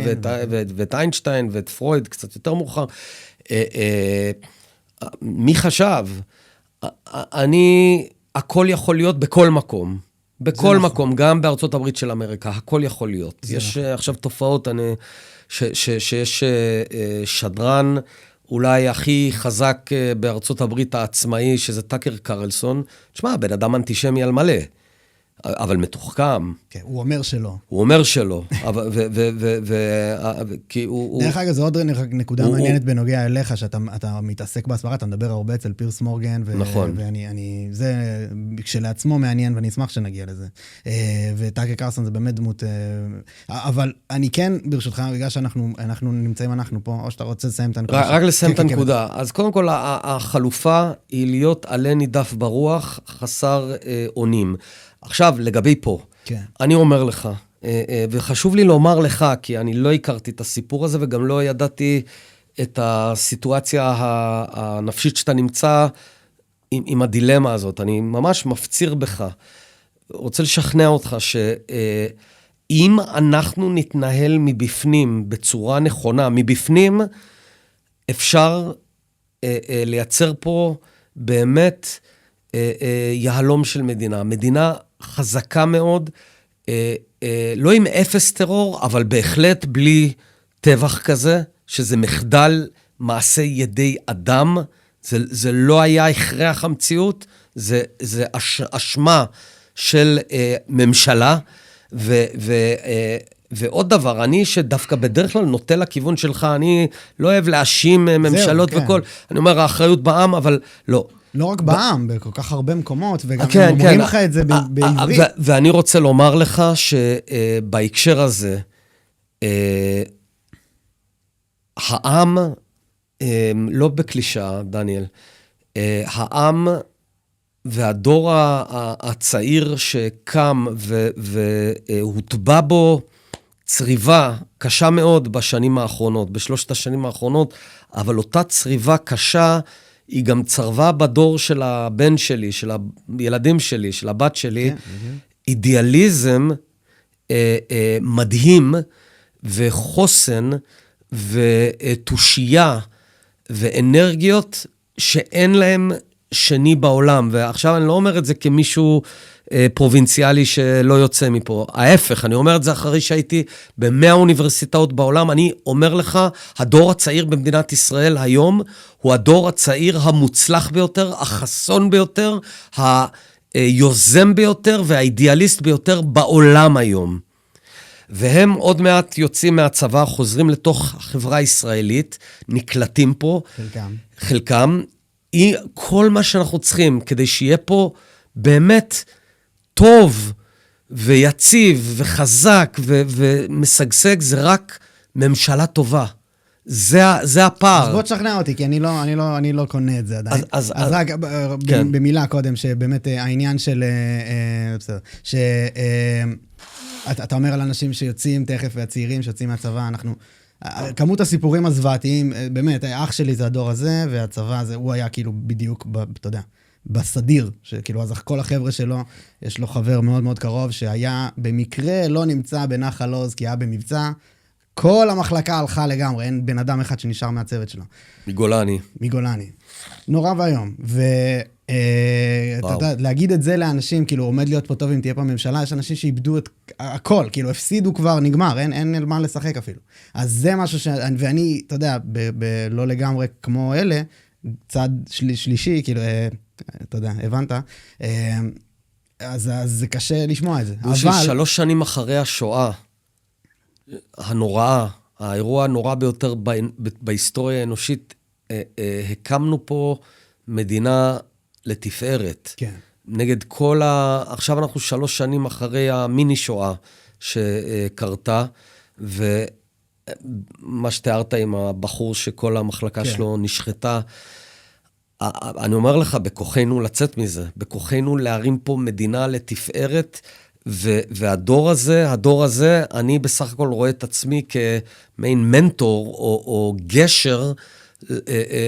ואת איינשטיין, ואת פרויד, קצת יותר מאוחר. מי חשב? הכל יכול להיות בכל מקום. בכל מקום, גם בארצות הברית של אמריקה, הכל יכול להיות. יש עכשיו תופעות, שיש שדרן, אולי הכי חזק בארצות הברית העצמאי, שזה טאקר קרלסון. תשמע, בן אדם אנטישמי על מלא, אבל מתוחכם. כן, הוא אומר שלא. הוא אומר שלא. דרך אגב, זו עוד נקודה מעניינת בנוגע אליך, שאתה מתעסק בהסברה, אתה מדבר הרבה אצל פירס מורגן, נכון. זה כשלעצמו מעניין, ואני אשמח שנגיע לזה. וטאקר קרלסון זה באמת דמות, אבל אני כן, ברשותך, בגלל שאנחנו נמצאים פה, או שאתה רוצה לסיים את הנקודה. רק לסיים את הנקודה. אז קודם כל, החלופה היא להיות עלה נידף ברוח, חסר אונים. עכשיו, לגבי פה, כן. אני אומר לך, וחשוב לי לומר לך, כי אני לא הכרתי את הסיפור הזה, וגם לא ידעתי את הסיטואציה הנפשית שאתה נמצא עם הדילמה הזאת. אני ממש מפציר בך, רוצה לשכנע אותך, שאם אנחנו נתנהל מבפנים בצורה נכונה, מבפנים אפשר לייצר פה באמת יהלום של מדינה. מדינה חזקה מאוד, לא עם אפס טרור, אבל בהחלט בלי טבח כזה, שזה מחדל מעשה ידי אדם, זה לא היה הכרח המציאות, זה אשמה של ממשלה, ועוד דבר, אני שדווקא בדרך כלל נוטה לכיוון שלך, אני לא אוהב להאשים ממשלות וכל, אני אומר, האחריות בעם, אבל לא. לא רק בעם, בכל כך הרבה מקומות, וגם אומרים לך את זה בעברית. ואני רוצה לומר לך שבהקשר הזה, העם, לא בקלישה, דניאל, העם והדור הצעיר שקם והוטבע בו צריבה קשה מאוד בשנים האחרונות, בשלושת השנים האחרונות, אבל אותה צריבה קשה, היא גם צרבה בדור של הבן שלי, של הילדים שלי, של הבת שלי, אידיאליזם מדהים, וחוסן, ותושייה, ואנרגיות שאין להם שני בעולם. ועכשיו אני לא אומר את זה כמישהו פרובינציאלי שלא יוצא מפה. ההפך, אני אומר את זה אחרי שהייתי ב100 אוניברסיטאות בעולם. אני אומר לך, הדור הצעיר במדינת ישראל היום, הוא הדור הצעיר המוצלח ביותר, החסון ביותר, היוזם ביותר והאידיאליסט ביותר בעולם היום. והם עוד מעט יוצאים מהצבא, חוזרים לתוך החברה הישראלית, נקלטים פה. חלקם. כל מה שאנחנו צריכים, כדי שיהיה פה באמת טוב ויציב וחזק ומשגשג, זה רק ממשלה טובה. זה הפער. אז בוא תשכנע אותי, כי אני לא קונה את זה עדיין. אז רק במילה קודם, שבאמת העניין של... בסדר. שאתה אומר על אנשים שיוצאים תכף, והצעירים שיוצאים מהצבא, כמות הסיפורים הזוועתיים, באמת, אח שלי זה הדור הזה, והצבא הזה, הוא היה כאילו בדיוק, אתה יודע, בסדיר, שכאילו, אז כל החבר'ה שלו, יש לו חבר מאוד מאוד קרוב, שהיה במקרה לא נמצא בנחל עוז, כי היה במבצע, כל המחלקה הלכה לגמרי, אין בן אדם אחד שנשאר מהצוות שלו. מגולני. נורא והיום. ואתה יודע, להגיד את זה לאנשים, כאילו, עומד להיות פה טוב אם תהיה פה ממשלה, יש אנשים שאיבדו את הכל, כאילו, הפסידו כבר, נגמר, אין מה לשחק אפילו. אז זה משהו ואני, אתה יודע, לא לגמרי כמו אלה, צד שלישי, כאילו, אתה יודע, הבנת? אז זה קשה לשמוע את זה. אבל 3 שנים אחרי השואה, הנוראה, האירוע הנורא ביותר בהיסטוריה האנושית, הקמנו פה מדינה לתפארת. כן. נגד עכשיו אנחנו 3 שנים אחרי המיני שואה שקרתה, ומה שתיארת עם הבחור שכל המחלקה שלו נשחטה, אני אומר לך, בכוחנו לצאת מזה, בכוחנו להרים פה מדינה לתפארת, והדור הזה, אני בסך הכל רואה את עצמי כמין מנטור או גשר,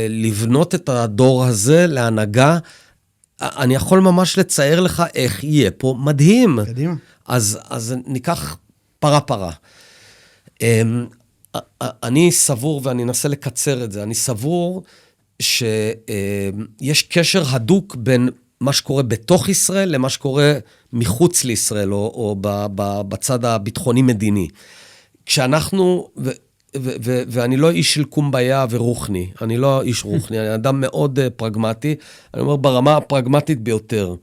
לבנות את הדור הזה להנהגה. אני יכול ממש לצייר לך איך יהיה פה מדהים. קדימה. אז ניקח פרה. אני סבור, ואני אנסה לקצר את זה, אני סבור שיש קשר הדוק בין מה שקורה בתוך ישראל למה שקורה מחוץ לישראל, או בצד הביטחוני-מדיני. כשאנחנו, ואני לא איש של קומביה ורוחני, אני לא איש רוחני, אני אדם מאוד פרגמטי, אני אומר ברמה הפרגמטית ביותר.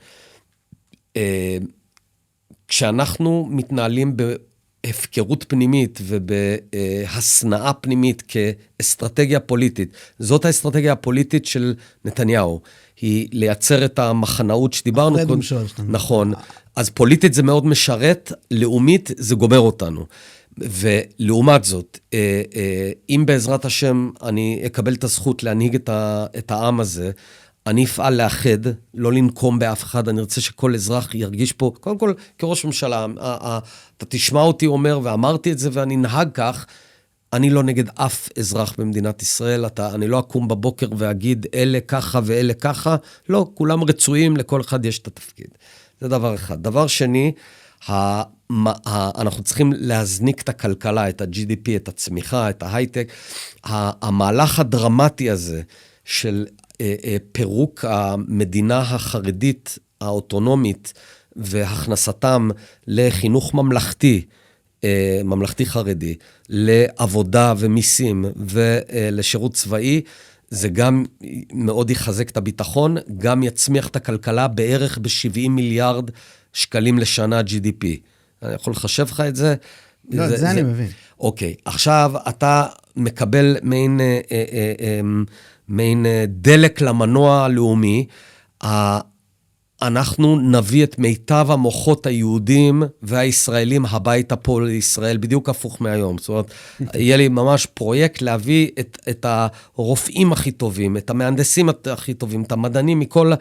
כשאנחנו מתנהלים בהפקרות פנימית ובהסנאה פנימית כאסטרטגיה פוליטית, זאת האסטרטגיה הפוליטית של נתניהו, היא לייצר את המחנאות שדיברנו. נכון. אז פוליטית זה מאוד משרת, לאומית זה גומר אותנו. ולעומת זאת, אם בעזרת השם אני אקבל את הזכות להנהיג את העם הזה, אני אפעל לאחד, לא לנקום באף אחד, אני רוצה שכל אזרח ירגיש פה, קודם כל כראש ממשלה, אתה תשמע אותי אומר, ואמרתי את זה ואני נהג כך, אני לא נגד אף אזרח במדינת ישראל, אני לא אקום בבוקר ואגיד אלה ככה ואלה ככה, לא, כולם רצויים, לכל אחד יש את התפקיד. זה דבר אחד. דבר שני, אנחנו צריכים להזניק את הכלכלה, את ה-GDP, את הצמיחה, את ההייטק. המהלך הדרמטי הזה של פירוק המדינה החרדית, האוטונומית, והכנסתם לחינוך ממלכתי, ממלכתי חרדי, לעבודה ומיסים ולשירות צבאי, זה גם מאוד יחזק את הביטחון, גם יצמיח את הכלכלה בערך ב-70 מיליארד שקלים לשנה GDP. אני יכול לחשב לך את זה? לא, את זה אני מבין. אוקיי, עכשיו אתה מקבל מעין דלק למנוע הלאומי, אנחנו נביא את מיטב המוחות היהודים והישראלים הביתה פה לישראל, בדיוק הפוך מהיום. זאת אומרת, יהיה לי ממש פרויקט להביא את הרופאים הכי טובים, את המהנדסים הכי טובים, את המדענים מכל,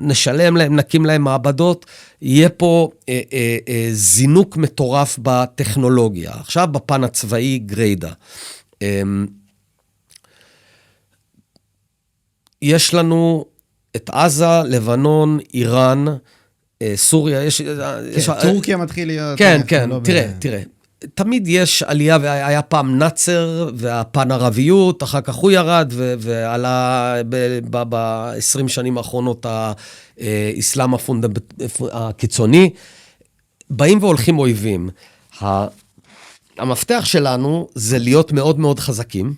נשלם להם, נקים להם מעבדות, יהיה פה זינוק מטורף בטכנולוגיה. עכשיו בפן הצבאי גריידה. יש לנו את עזה, לבנון, איראן, סוריה, טורקיה מתחיל להיות... כן, תראה, תמיד יש עלייה, והיה פעם נאצר, והפן ערביות, אחר כך הוא ירד, ועלה ב-20 שנים האחרונות האסלאם הקיצוני, באים והולכים אויבים. המפתח שלנו זה להיות מאוד מאוד חזקים,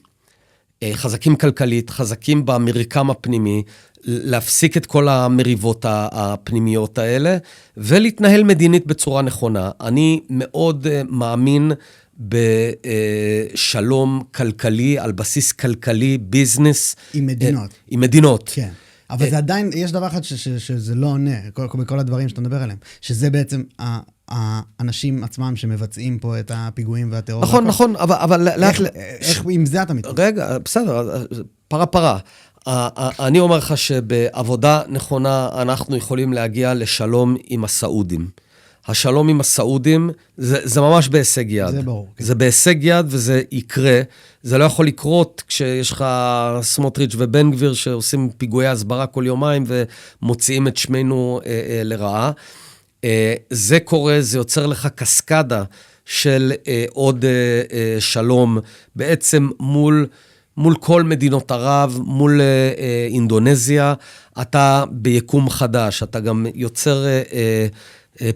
חזקים כלכלית, חזקים במרקם הפנימי, להפסיק את כל המריבות הפנימיות האלה, ולהתנהל מדינית בצורה נכונה. אני מאוד מאמין בשלום כלכלי, על בסיס כלכלי, ביזנס. עם מדינות. עם מדינות. כן. אבל זה עדיין, יש דבר אחד שזה לא עונה, בכל הדברים שאתה מדבר עליהם, שזה בעצם האנשים עצמם שמבצעים פה את הפיגועים והטרור. נכון, נכון, אבל... איך עם זה אתה מתקדם? רגע, בסדר, פרה. אני אומר לך שבעבודה נכונה אנחנו יכולים להגיע לשלום עם הסעודים. השלום עם הסעודים זה ממש בהישג יד. זה ברור. זה בהישג יד וזה יקרה. זה לא יכול לקרות כשיש לך סמוטריץ' ובן גביר שעושים פיגועי הסברה כל יומיים ומוציאים את שמנו לרעה. זה קורה, זה יוצר לך קסקדה של עוד שלום בעצם מול כל מדינות ערב, מול אינדונזיה. אתה ביקום חדש, אתה גם יוצר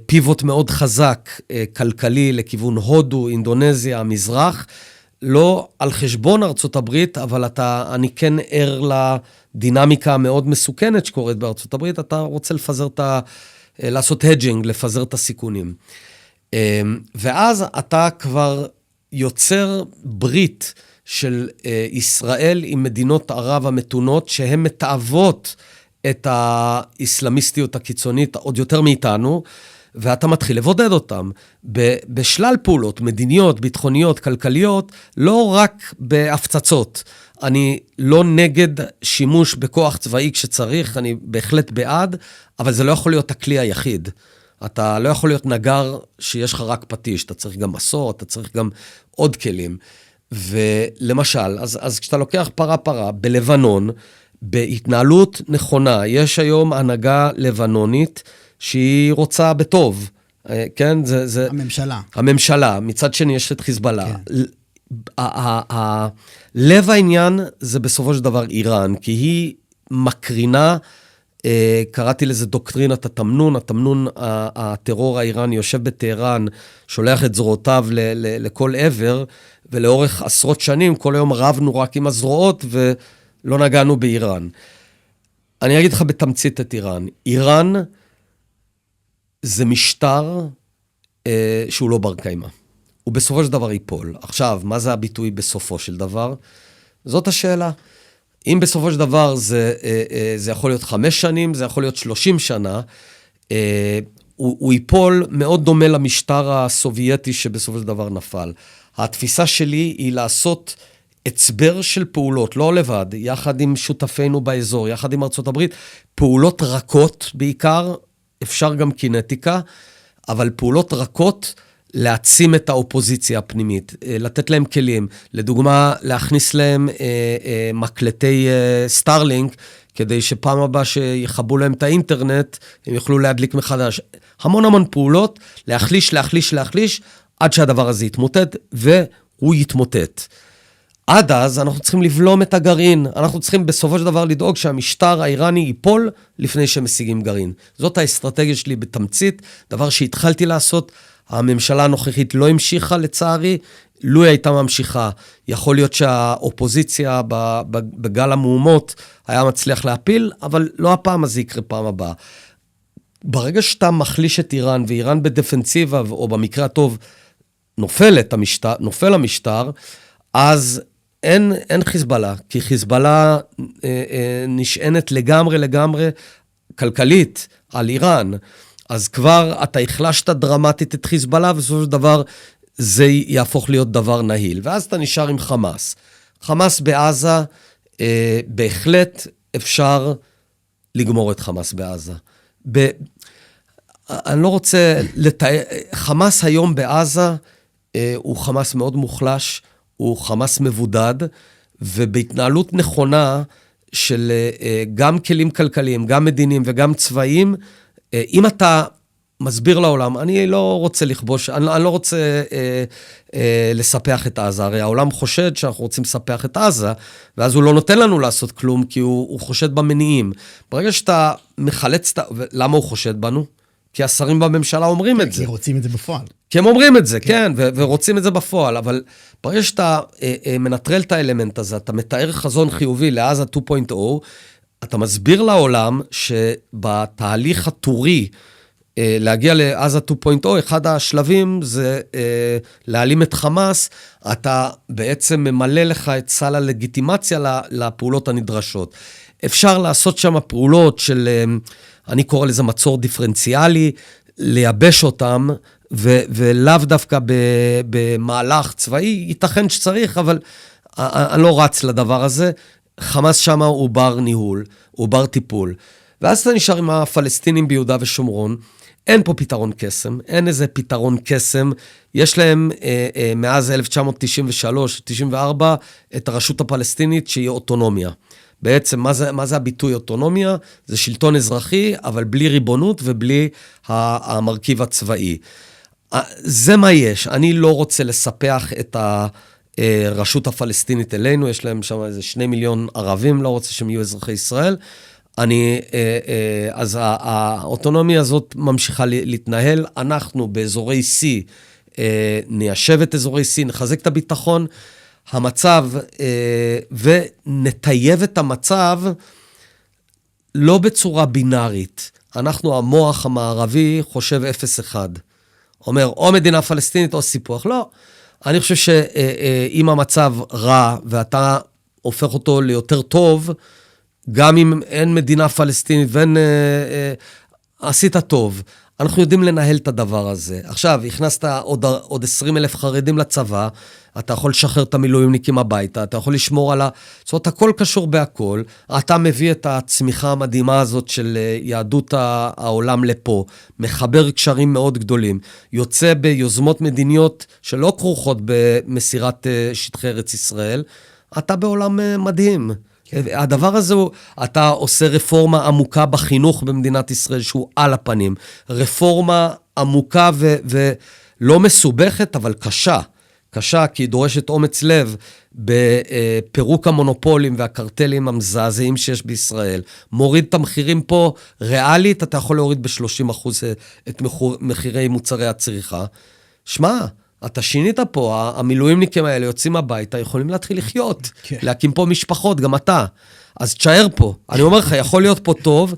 פיבוט מאוד חזק, כלכלי, לכיוון הודו, אינדונזיה, המזרח, לא על חשבון ארצות הברית, אבל אני כן ער לדינמיקה המאוד מסוכנת שקורית בארצות הברית, אתה רוצה לעשות hedging, לפזר את הסיכונים. ואז אתה כבר יוצר ברית של ישראל עם מדינות ערב המתונות, שהן מתאבות את האסלאמיסטיות הקיצונית עוד יותר מאיתנו, ואתה מתחיל לבודד אותם בשלל פעולות, מדיניות, ביטחוניות, כלכליות, לא רק בהפצצות. אני לא נגד שימוש בכוח צבאי כשצריך, אני בהחלט בעד, אבל זה לא יכול להיות הכלי היחיד. אתה לא יכול להיות נגר שיש לך רק פטיש, אתה צריך גם מסור, אתה צריך גם עוד כלים. ולמשל, אז כשאתה לוקח פרה, בלבנון, בהתנהלות נכונה, יש היום הנהגה לבנונית שהיא רוצה בטוב, כן? הממשלה, מצד שני יש את חיזבאללה. כן. לב העניין זה בסופו של דבר איראן, כי היא מקרינה, קראתי לזה דוקטרינת התמנון, הטרור האיראני יושב בטהרן, שולח את זרועותיו לכל עבר, ולאורך עשרות שנים, כל היום רבנו רק עם הזרועות, ולא נגענו באיראן. אני אגיד לך בתמצית את איראן. איראן זה משטר שהוא לא בר קיימא. הוא בסופו של דבר ייפול. עכשיו, מה זה הביטוי בסופו של דבר? זאת השאלה. אם בסופו של דבר זה יכול להיות 5 שנים, זה יכול להיות 30 שנה, הוא ייפול מאוד דומה למשטר הסובייטי שבסופו של דבר נפל. התפיסה שלי היא לעשות הצבר של פעולות, לא לבד, יחד עם שותפינו באזור, יחד עם ארצות הברית, פעולות רכות בעיקר, אפשר גם קינטיקה, אבל פעולות רכות, להעצים את האופוזיציה הפנימית, לתת להם כלים, לדוגמה, להכניס להם מקלטי סטארלינק, כדי שפעם הבאה שיחבו להם את האינטרנט, הם יוכלו להדליק מחדש. המון פעולות, להחליש, עד שהדבר הזה יתמוטט, והוא יתמוטט. עד אז אנחנו צריכים לבלום את הגרעין, אנחנו צריכים בסופו של דבר לדאוג שהמשטר האיראני ייפול לפני שמשיגים גרעין. זאת האסטרטגיה שלי בתמצית, דבר שהתחלתי לעשות, הממשלה הנוכחית לא המשיכה לצערי, לו היא הייתה ממשיכה, יכול להיות שהאופוזיציה בגל המהומות היה מצליח להפיל, אבל לא הפעם, אז זה יקרה פעם הבאה. ברגע שאתה מחליש את איראן, ואיראן בדפנסיבה, או במקרה הטוב נופל המשטר, אז אין חיזבאללה, כי חיזבאללה נשענת לגמרי כלכלית על איראן, אז כבר אתה החלשת דרמטית את חיזבאללה, ובסופו של דבר זה יהפוך להיות דבר נהיל. ואז אתה נשאר עם חמאס. חמאס בעזה, בהחלט אפשר לגמור את חמאס בעזה. אני לא רוצה לתאר, חמאס היום בעזה הוא חמאס מאוד מוחלש, הוא חמאס מבודד, ובהתנהלות נכונה של גם כלים כלכליים, גם מדיניים וגם צבאיים, אם אתה מסביר לעולם, אני לא רוצה לכבוש, אני לא רוצה לספח את עזה, הרי העולם חושד שאנחנו רוצים לספח את עזה, ואז הוא לא נותן לנו לעשות כלום, כי הוא חושד במניעים. ברגע שאתה מחלץ, למה הוא חושד בנו? כי השרים בממשלה אומרים את זה. כי רוצים את זה בפועל. כי הם אומרים את זה, כן, ורוצים את זה בפועל, אבל ברגע שאתה מנטרל את האלמנט הזה, אתה מתאר חזון חיובי לעזה 2.0, אתה מסביר לעולם שבתהליך הטורי, להגיע לעזה 2.0, אחד השלבים זה להעלים את חמאס, אתה בעצם ממלא לך את סל הלגיטימציה לפעולות הנדרשות. אפשר לעשות שם פעולות של, אני קורא לזה מצור דיפרנציאלי, לייבש אותם, ולאו דווקא במהלך צבאי, ייתכן שצריך, אבל אני לא רץ לדבר הזה. חמאס שם הוא בר ניהול, הוא בר טיפול. ואז אתה נשאר עם הפלסטינים ביהודה ושומרון, אין פה פתרון קסם, אין איזה פתרון קסם, יש להם מאז 1993-94 את הרשות הפלסטינית שהיא אוטונומיה. בעצם מה זה הביטוי אוטונומיה? זה שלטון אזרחי, אבל בלי ריבונות ובלי המרכיב הצבאי. זה מה יש, אני לא רוצה לספח את הרשות הפלסטינית אלינו, יש להם שם איזה 2 מיליון ערבים, לא רוצה שהם יהיו אזרחי ישראל, אז האוטונומיה הזאת ממשיכה להתנהל, אנחנו באזורי C, ניישב את אזורי C, נחזק את הביטחון, המצב, ונטייב את המצב לא בצורה בינארית. אנחנו, המוח המערבי, חושב 0-1. אומר, או מדינה פלסטינית או סיפוח. לא. אני חושב שאם המצב רע, ואתה הופך אותו ליותר טוב, גם אם אין מדינה פלסטינית ואין, עשית טוב. אנחנו יודעים לנהל את הדבר הזה. עכשיו, הכנסת עוד 20,000 חרדים לצבא, אתה יכול לשחרר את המילואימניקים הביתה, אתה יכול לשמור על זאת אומרת, הכל קשור בהכל, אתה מביא את הצמיחה המדהימה הזאת של יהדות העולם לפה, מחבר קשרים מאוד גדולים, יוצא ביוזמות מדיניות שלא כרוכות במסירת שטחי ארץ ישראל, אתה בעולם מדהים. הדבר הזה הוא, אתה עושה רפורמה עמוקה בחינוך במדינת ישראל, שהוא על הפנים. רפורמה עמוקה ולא מסובכת, אבל קשה. קשה, כי היא דורשת אומץ לב בפירוק המונופולים והקרטלים המזעזעים שיש בישראל. מוריד את המחירים פה ריאלית, אתה יכול להוריד ב-30% את מחירי מוצרי הצריכה. שמע, אתה שינית פה, המילואימניקים האלה יוצאים הביתה, יכולים להתחיל לחיות, להקים פה משפחות, גם אתה. אז תשאר פה. אני אומר לך, יכול להיות פה טוב,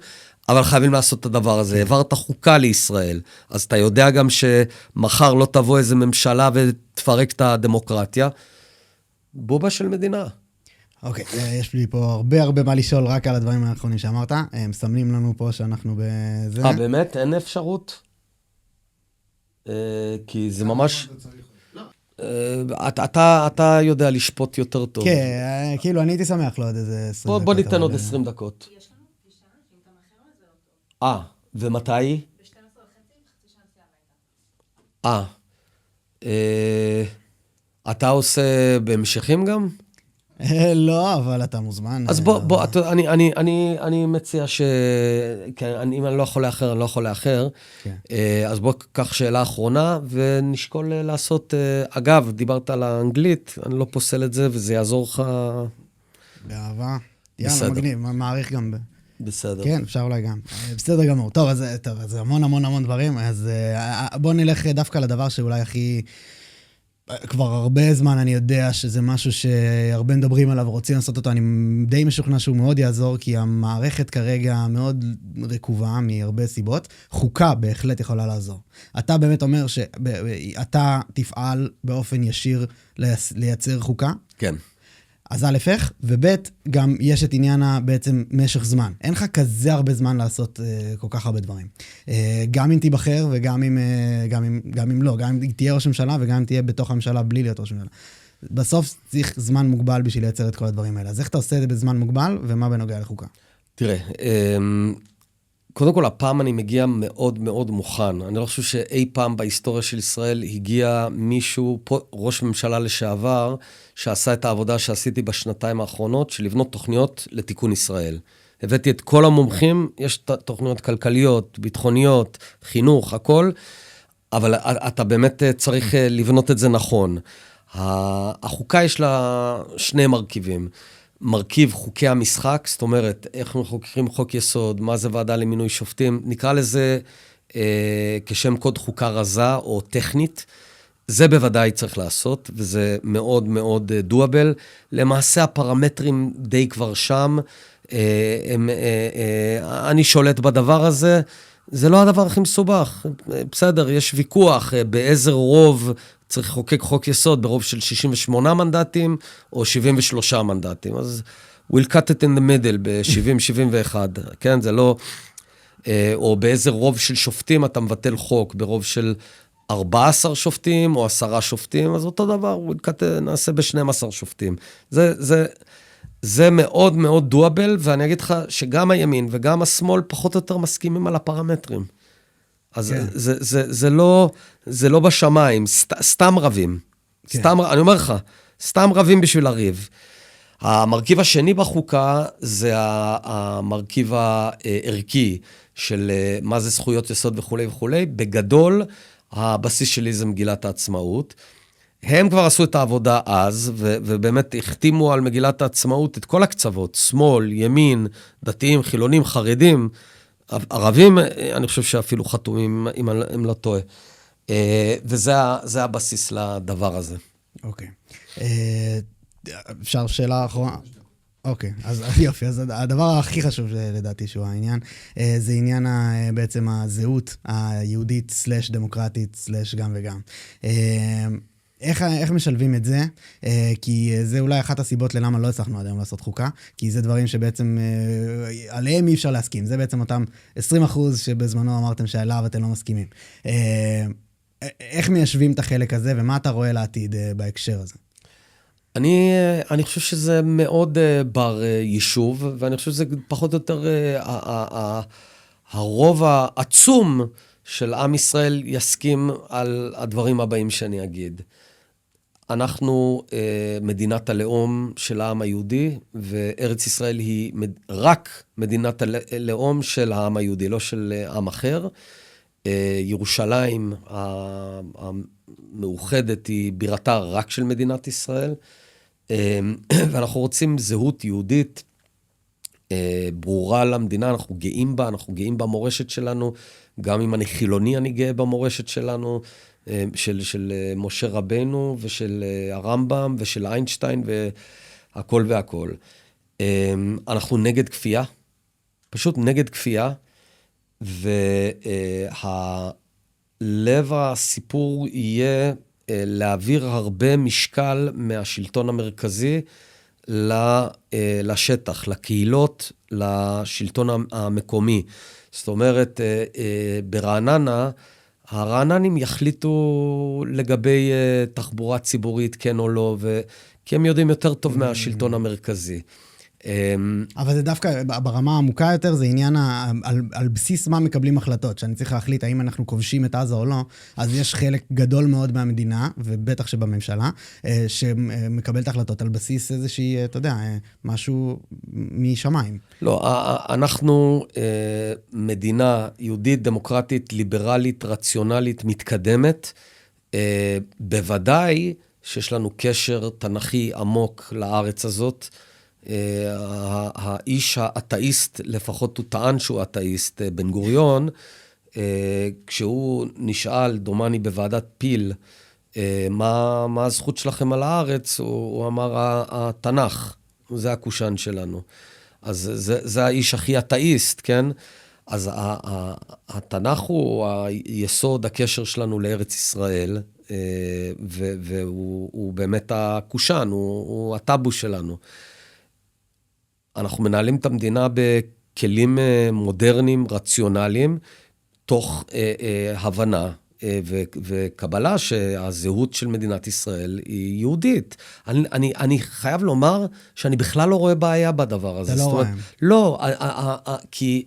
אבל חייבים לעשות את הדבר הזה. העברת חוקה לישראל, אז אתה יודע גם שמחר לא תבוא איזה ממשלה ותפרק את הדמוקרטיה. בובה של מדינה. אוקיי, יש לי פה הרבה מה לשאול רק על הדברים האחרונים שאמרת. הם מסמנים לנו פה שאנחנו בזה. באמת? אין אפשרות? כי זה ממש... אתה יודע לשפוט יותר טוב. כן, כאילו אני הייתי שמח לו עוד איזה 20 דקות. בוא ניתן עוד 20 דקות. יש לנו פגישה, שאם אתה מאחר על זה לא טוב. ומתי היא? ב-12:30, חצי שעה נסיעה הביתה. אתה עושה בהמשכים גם? לא, אבל אתה מוזמן. אז בוא, אני מציע אם אני לא יכול לאחר, אני לא יכול לאחר. אז בוא, קח שאלה אחרונה, ונשקול לעשות, אגב, דיברת על האנגלית, אני לא פוסל את זה, וזה יעזור לך. באהבה. יאללה, מגניב, מעריך גם. בסדר. כן, אפשר אולי גם. בסדר גמור. טוב, אז זה המון דברים, אז בוא נלך דווקא לדבר שאולי הכי... כבר הרבה זמן אני יודע שזה משהו שהרבה מדברים עליו, רוצים לעשות אותו, אני די משוכנע שהוא מאוד יעזור, כי המערכת כרגע מאוד רקובה מהרבה סיבות, חוקה בהחלט יכולה לעזור. אתה באמת אומר שאתה תפעל באופן ישיר לייצר חוקה? כן. אז א' איך, וב' גם יש את עניין בעצם משך זמן. אין לך כזה הרבה זמן לעשות כל כך הרבה דברים. גם אם תיבחר וגם אם לא, גם אם תהיה ראש ממשלה וגם אם תהיה בתוך הממשלה בלי להיות ראש ממשלה. בסוף צריך זמן מוגבל בשביל לייצר את כל הדברים האלה. אז איך אתה עושה את זה בזמן מוגבל ומה בנוגע לחוקה? תראה, קודם כל, הפעם אני מגיע מאוד מאוד מוכן. אני לא חושב שאי פעם בהיסטוריה של ישראל הגיע מישהו, ראש ממשלה לשעבר, שעשה את העבודה שעשיתי בשנתיים האחרונות, של לבנות תוכניות לתיקון ישראל. הבאתי את כל המומחים, יש תוכניות כלכליות, ביטחוניות, חינוך, הכל, אבל אתה באמת צריך לבנות את זה נכון. החוקה יש לה שני מרכיבים. מרכיב חוקי המשחק, זאת אומרת, איך מחוקקים חוק יסוד, מה זה ועדה למינוי שופטים, נקרא לזה כשם קוד חוקה רזה או טכנית, זה בוודאי צריך לעשות, וזה מאוד מאוד דואבל. למעשה הפרמטרים די כבר שם, אני שולט בדבר הזה, זה לא הדבר הכי מסובך. בסדר, יש ויכוח באיזה רוב צריך לחוקק חוק יסוד, ברוב של 68 מנדטים או 73 מנדטים. אז we'll cut it in the middle ב-70-71, כן? זה לא... או באיזה רוב של שופטים אתה מבטל חוק, ברוב של 14 שופטים או 10 שופטים, אז אותו דבר, נעשה ב-12 שופטים. זה מאוד מאוד דואבל, ואני אגיד לך שגם הימין וגם השמאל פחות או יותר מסכימים על הפרמטרים. אז כן. זה לא בשמיים, סתם רבים. כן. אני אומר לך, סתם רבים בשביל לריב. המרכיב השני בחוקה זה המרכיב הערכי של מה זה זכויות יסוד וכו' וכו'. בגדול, הבסיס שלי זה מגילת העצמאות. הם כבר עשו את העבודה אז, ובאמת החתימו על מגילת העצמאות את כל הקצוות, שמאל, ימין, דתיים, חילונים, חרדים, ערבים, אני חושב שאפילו חתומים, אם הם לא טועה. וזה הבסיס לדבר הזה. אוקיי. אפשר שאלה אחרונה? אוקיי, אז יופי, אז הדבר הכי חשוב לדעתי שהוא העניין, זה עניין בעצם הזהות היהודית סלש דמוקרטית סלש גם וגם. איך משלבים את זה? כי זה אולי אחת הסיבות ללמה לא הצלחנו עד היום לעשות חוקה, כי זה דברים שבעצם עליהם אי אפשר להסכים. זה בעצם אותם 20% שבזמנו אמרתם שעליו אתם לא מסכימים. איך מיישבים את החלק הזה, ומה אתה רואה לעתיד בהקשר הזה? אני חושב שזה מאוד בר יישוב, ואני חושב שזה פחות או יותר הרוב העצום של עם ישראל יסכים על הדברים הבאים שאני אגיד. אנחנו מדינת הלאום של העם היהודי, וארץ ישראל היא רק מדינת הלאום של העם היהודי, לא של עם אחר. ירושלים המאוחדת היא בירתה רק של מדינת ישראל, ואנחנו רוצים זהות יהודית ברורה למדינה, אנחנו גאים בה, אנחנו גאים במורשת שלנו, גם אם אני חילוני אני גאה במורשת שלנו, של משה רבנו ושל הרמב"ם ושל איינשטיין והכל והכל. אנחנו נגד כפייה, פשוט נגד כפייה, ולב הסיפור יהיה להעביר הרבה משקל מהשלטון המרכזי לשטח, לקהילות, לשלטון המקומי. זאת אומרת, ברעננה, הרעננים יחליטו לגבי תחבורה ציבורית, כן או לא, כי הם יודעים יותר טוב מהשלטון המרכזי. אבל זה דווקא ברמה העמוקה יותר, זה עניין על בסיס מה מקבלים החלטות, שאני צריך להחליט האם אנחנו כובשים את עזה או לא, אז יש חלק גדול מאוד מהמדינה, ובטח שבממשלה, שמקבלת החלטות על בסיס איזושהי, אתה יודע, משהו משמיים. לא, אנחנו מדינה יהודית, דמוקרטית, ליברלית, רציונלית, מתקדמת, בוודאי שיש לנו קשר תנכי עמוק לארץ הזאת, האיש האתאיסט, לפחות הוא טען שהוא אתאיסט, בן גוריון, כשהוא נשאל, דומני בוועדת פיל, מה הזכות שלכם על הארץ, הוא אמר, התנ"ך, זה הקושן שלנו. אז זה האיש הכי אתאיסט, כן? אז התנ"ך הוא היסוד, הקשר שלנו לארץ ישראל, והוא באמת הקושן, הוא הטאבו שלנו. אנחנו מנהלים את המדינה בכלים מודרניים, רציונליים, תוך הבנה וקבלה שהזהות של מדינת ישראל היא יהודית. אני חייב לומר שאני בכלל לא רואה בעיה בדבר הזה. אתה לא רואה. לא, כי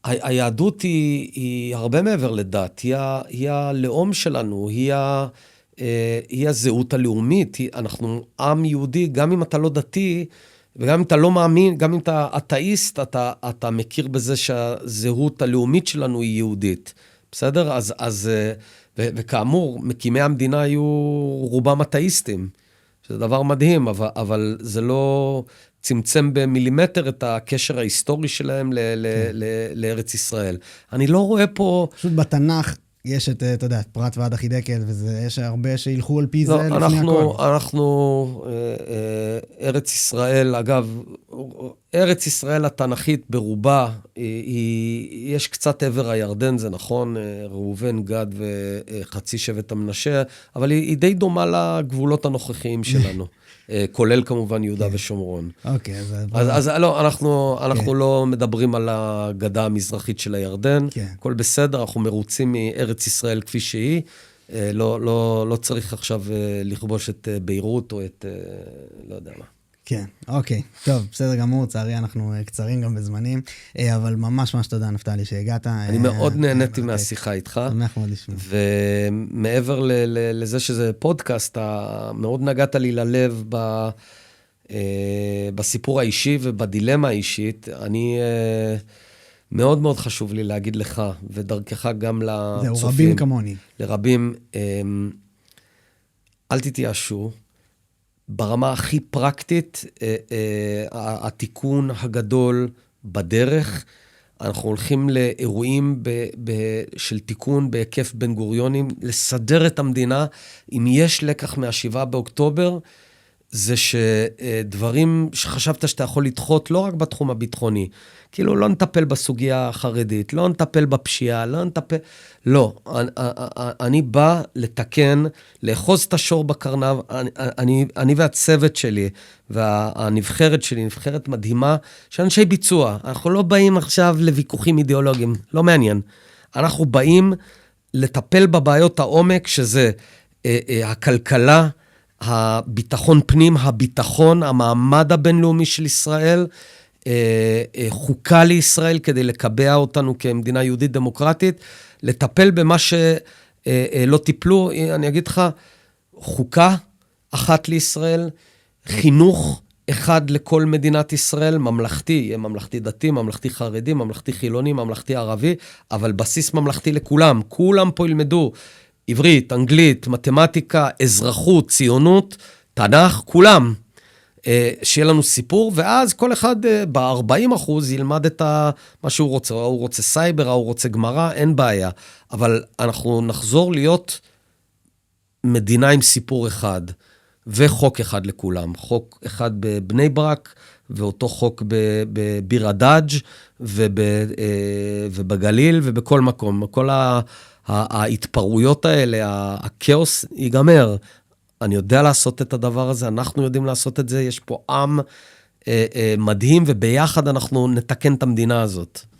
היהדות היא הרבה מעבר לדת, היא הלאום שלנו, היא הזהות הלאומית, אנחנו עם יהודי, גם אם אתה לא דתי, וגם אם אתה לא מאמין, גם אם אתה אתאיסט, אתה מכיר בזה שהזהות הלאומית שלנו היא יהודית. בסדר? וכאמור, מקימי המדינה היו רובם אתאיסטים. שזה דבר מדהים, אבל זה לא צמצם במילימטר את הקשר ההיסטורי שלהם לארץ ישראל. אני לא רואה פה... פשוט בתנ"ך יש את, אתה יודע, פרת ועד החידקל, ויש הרבה שילכו על פי זה לפני הכל. אנחנו, ארץ ישראל, אגב, ארץ ישראל התנ"כית ברובה, יש קצת עבר הירדן, זה נכון, ראובן, גד וחצי שבט המנשה, אבל היא די דומה לגבולות הנוכחיים שלנו, כולל כמובן יהודה ושומרון. אוקיי, אז לא, אנחנו לא מדברים על הגדה המזרחית של הירדן, הכל בסדר, אנחנו מרוצים מארץ ישראל כפי שהיא, לא צריך עכשיו לכבוש את ביירות או את, לא יודע מה. כן, אוקיי, טוב, בסדר גמור, צערי אנחנו קצרים גם בזמנים, אבל ממש ממש תודה נפתלי שהגעת. אני מאוד נהניתי מהשיחה איתך. שמח מאוד לשמוע. ומעבר לזה שזה פודקאסט, מאוד נגעת לי ללב בסיפור האישי ובדילמה האישית. אני מאוד מאוד חשוב לי להגיד לך, ודרכך גם לצופים. זהו, רבים כמוני. לרבים, אל תתייאשו. ברמה הכי פרקטית, התיקון הגדול בדרך, אנחנו הולכים לאירועים של תיקון בהיקף בן גוריונים, לסדר את המדינה. אם יש לקח מה-7 באוקטובר, זה שדברים שחשבת שאתה יכול לדחות, לא רק בתחום הביטחוני, כאילו לא נטפל בסוגיה החרדית, לא נטפל בפשיעה, לא נטפל... לא, אני בא לתקן, לאחוז את השור בקרנב, אני והצוות שלי, והנבחרת שלי, נבחרת מדהימה, של אנשי ביצוע. אנחנו לא באים עכשיו לוויכוחים אידיאולוגיים, לא מעניין. אנחנו באים לטפל בבעיות העומק, שזה הכלכלה, הביטחון פנים, הביטחון, המעמד הבינלאומי של ישראל, חוקה לישראל כדי לקבע אותנו כמדינה יהודית דמוקרטית, לטפל במה שלא טיפלו, אני אגיד לך, חוקה אחת לישראל, חינוך אחד לכל מדינת ישראל, ממלכתי, יהיה ממלכתי דתי, ממלכתי חרדי, ממלכתי חילוני, ממלכתי ערבי, אבל בסיס ממלכתי לכולם, כולם פה ילמדו, עברית, אנגלית, מתמטיקה, אזרחות, ציונות, תנ"ך, כולם. שיהיה לנו סיפור, ואז כל אחד ב-40% ילמד את מה שהוא רוצה, או הוא רוצה סייבר, או הוא רוצה גמרא, אין בעיה. אבל אנחנו נחזור להיות מדינה עם סיפור אחד, וחוק אחד לכולם. חוק אחד בבני ברק, ואותו חוק בביר הדאג' ובגליל, ובכל מקום. כל ההתפרעויות האלה, הכאוס ייגמר. אני יודע לעשות את הדבר הזה, אנחנו יודעים לעשות את זה, יש פה עם מדהים, וביחד אנחנו נתקן את המדינה הזאת.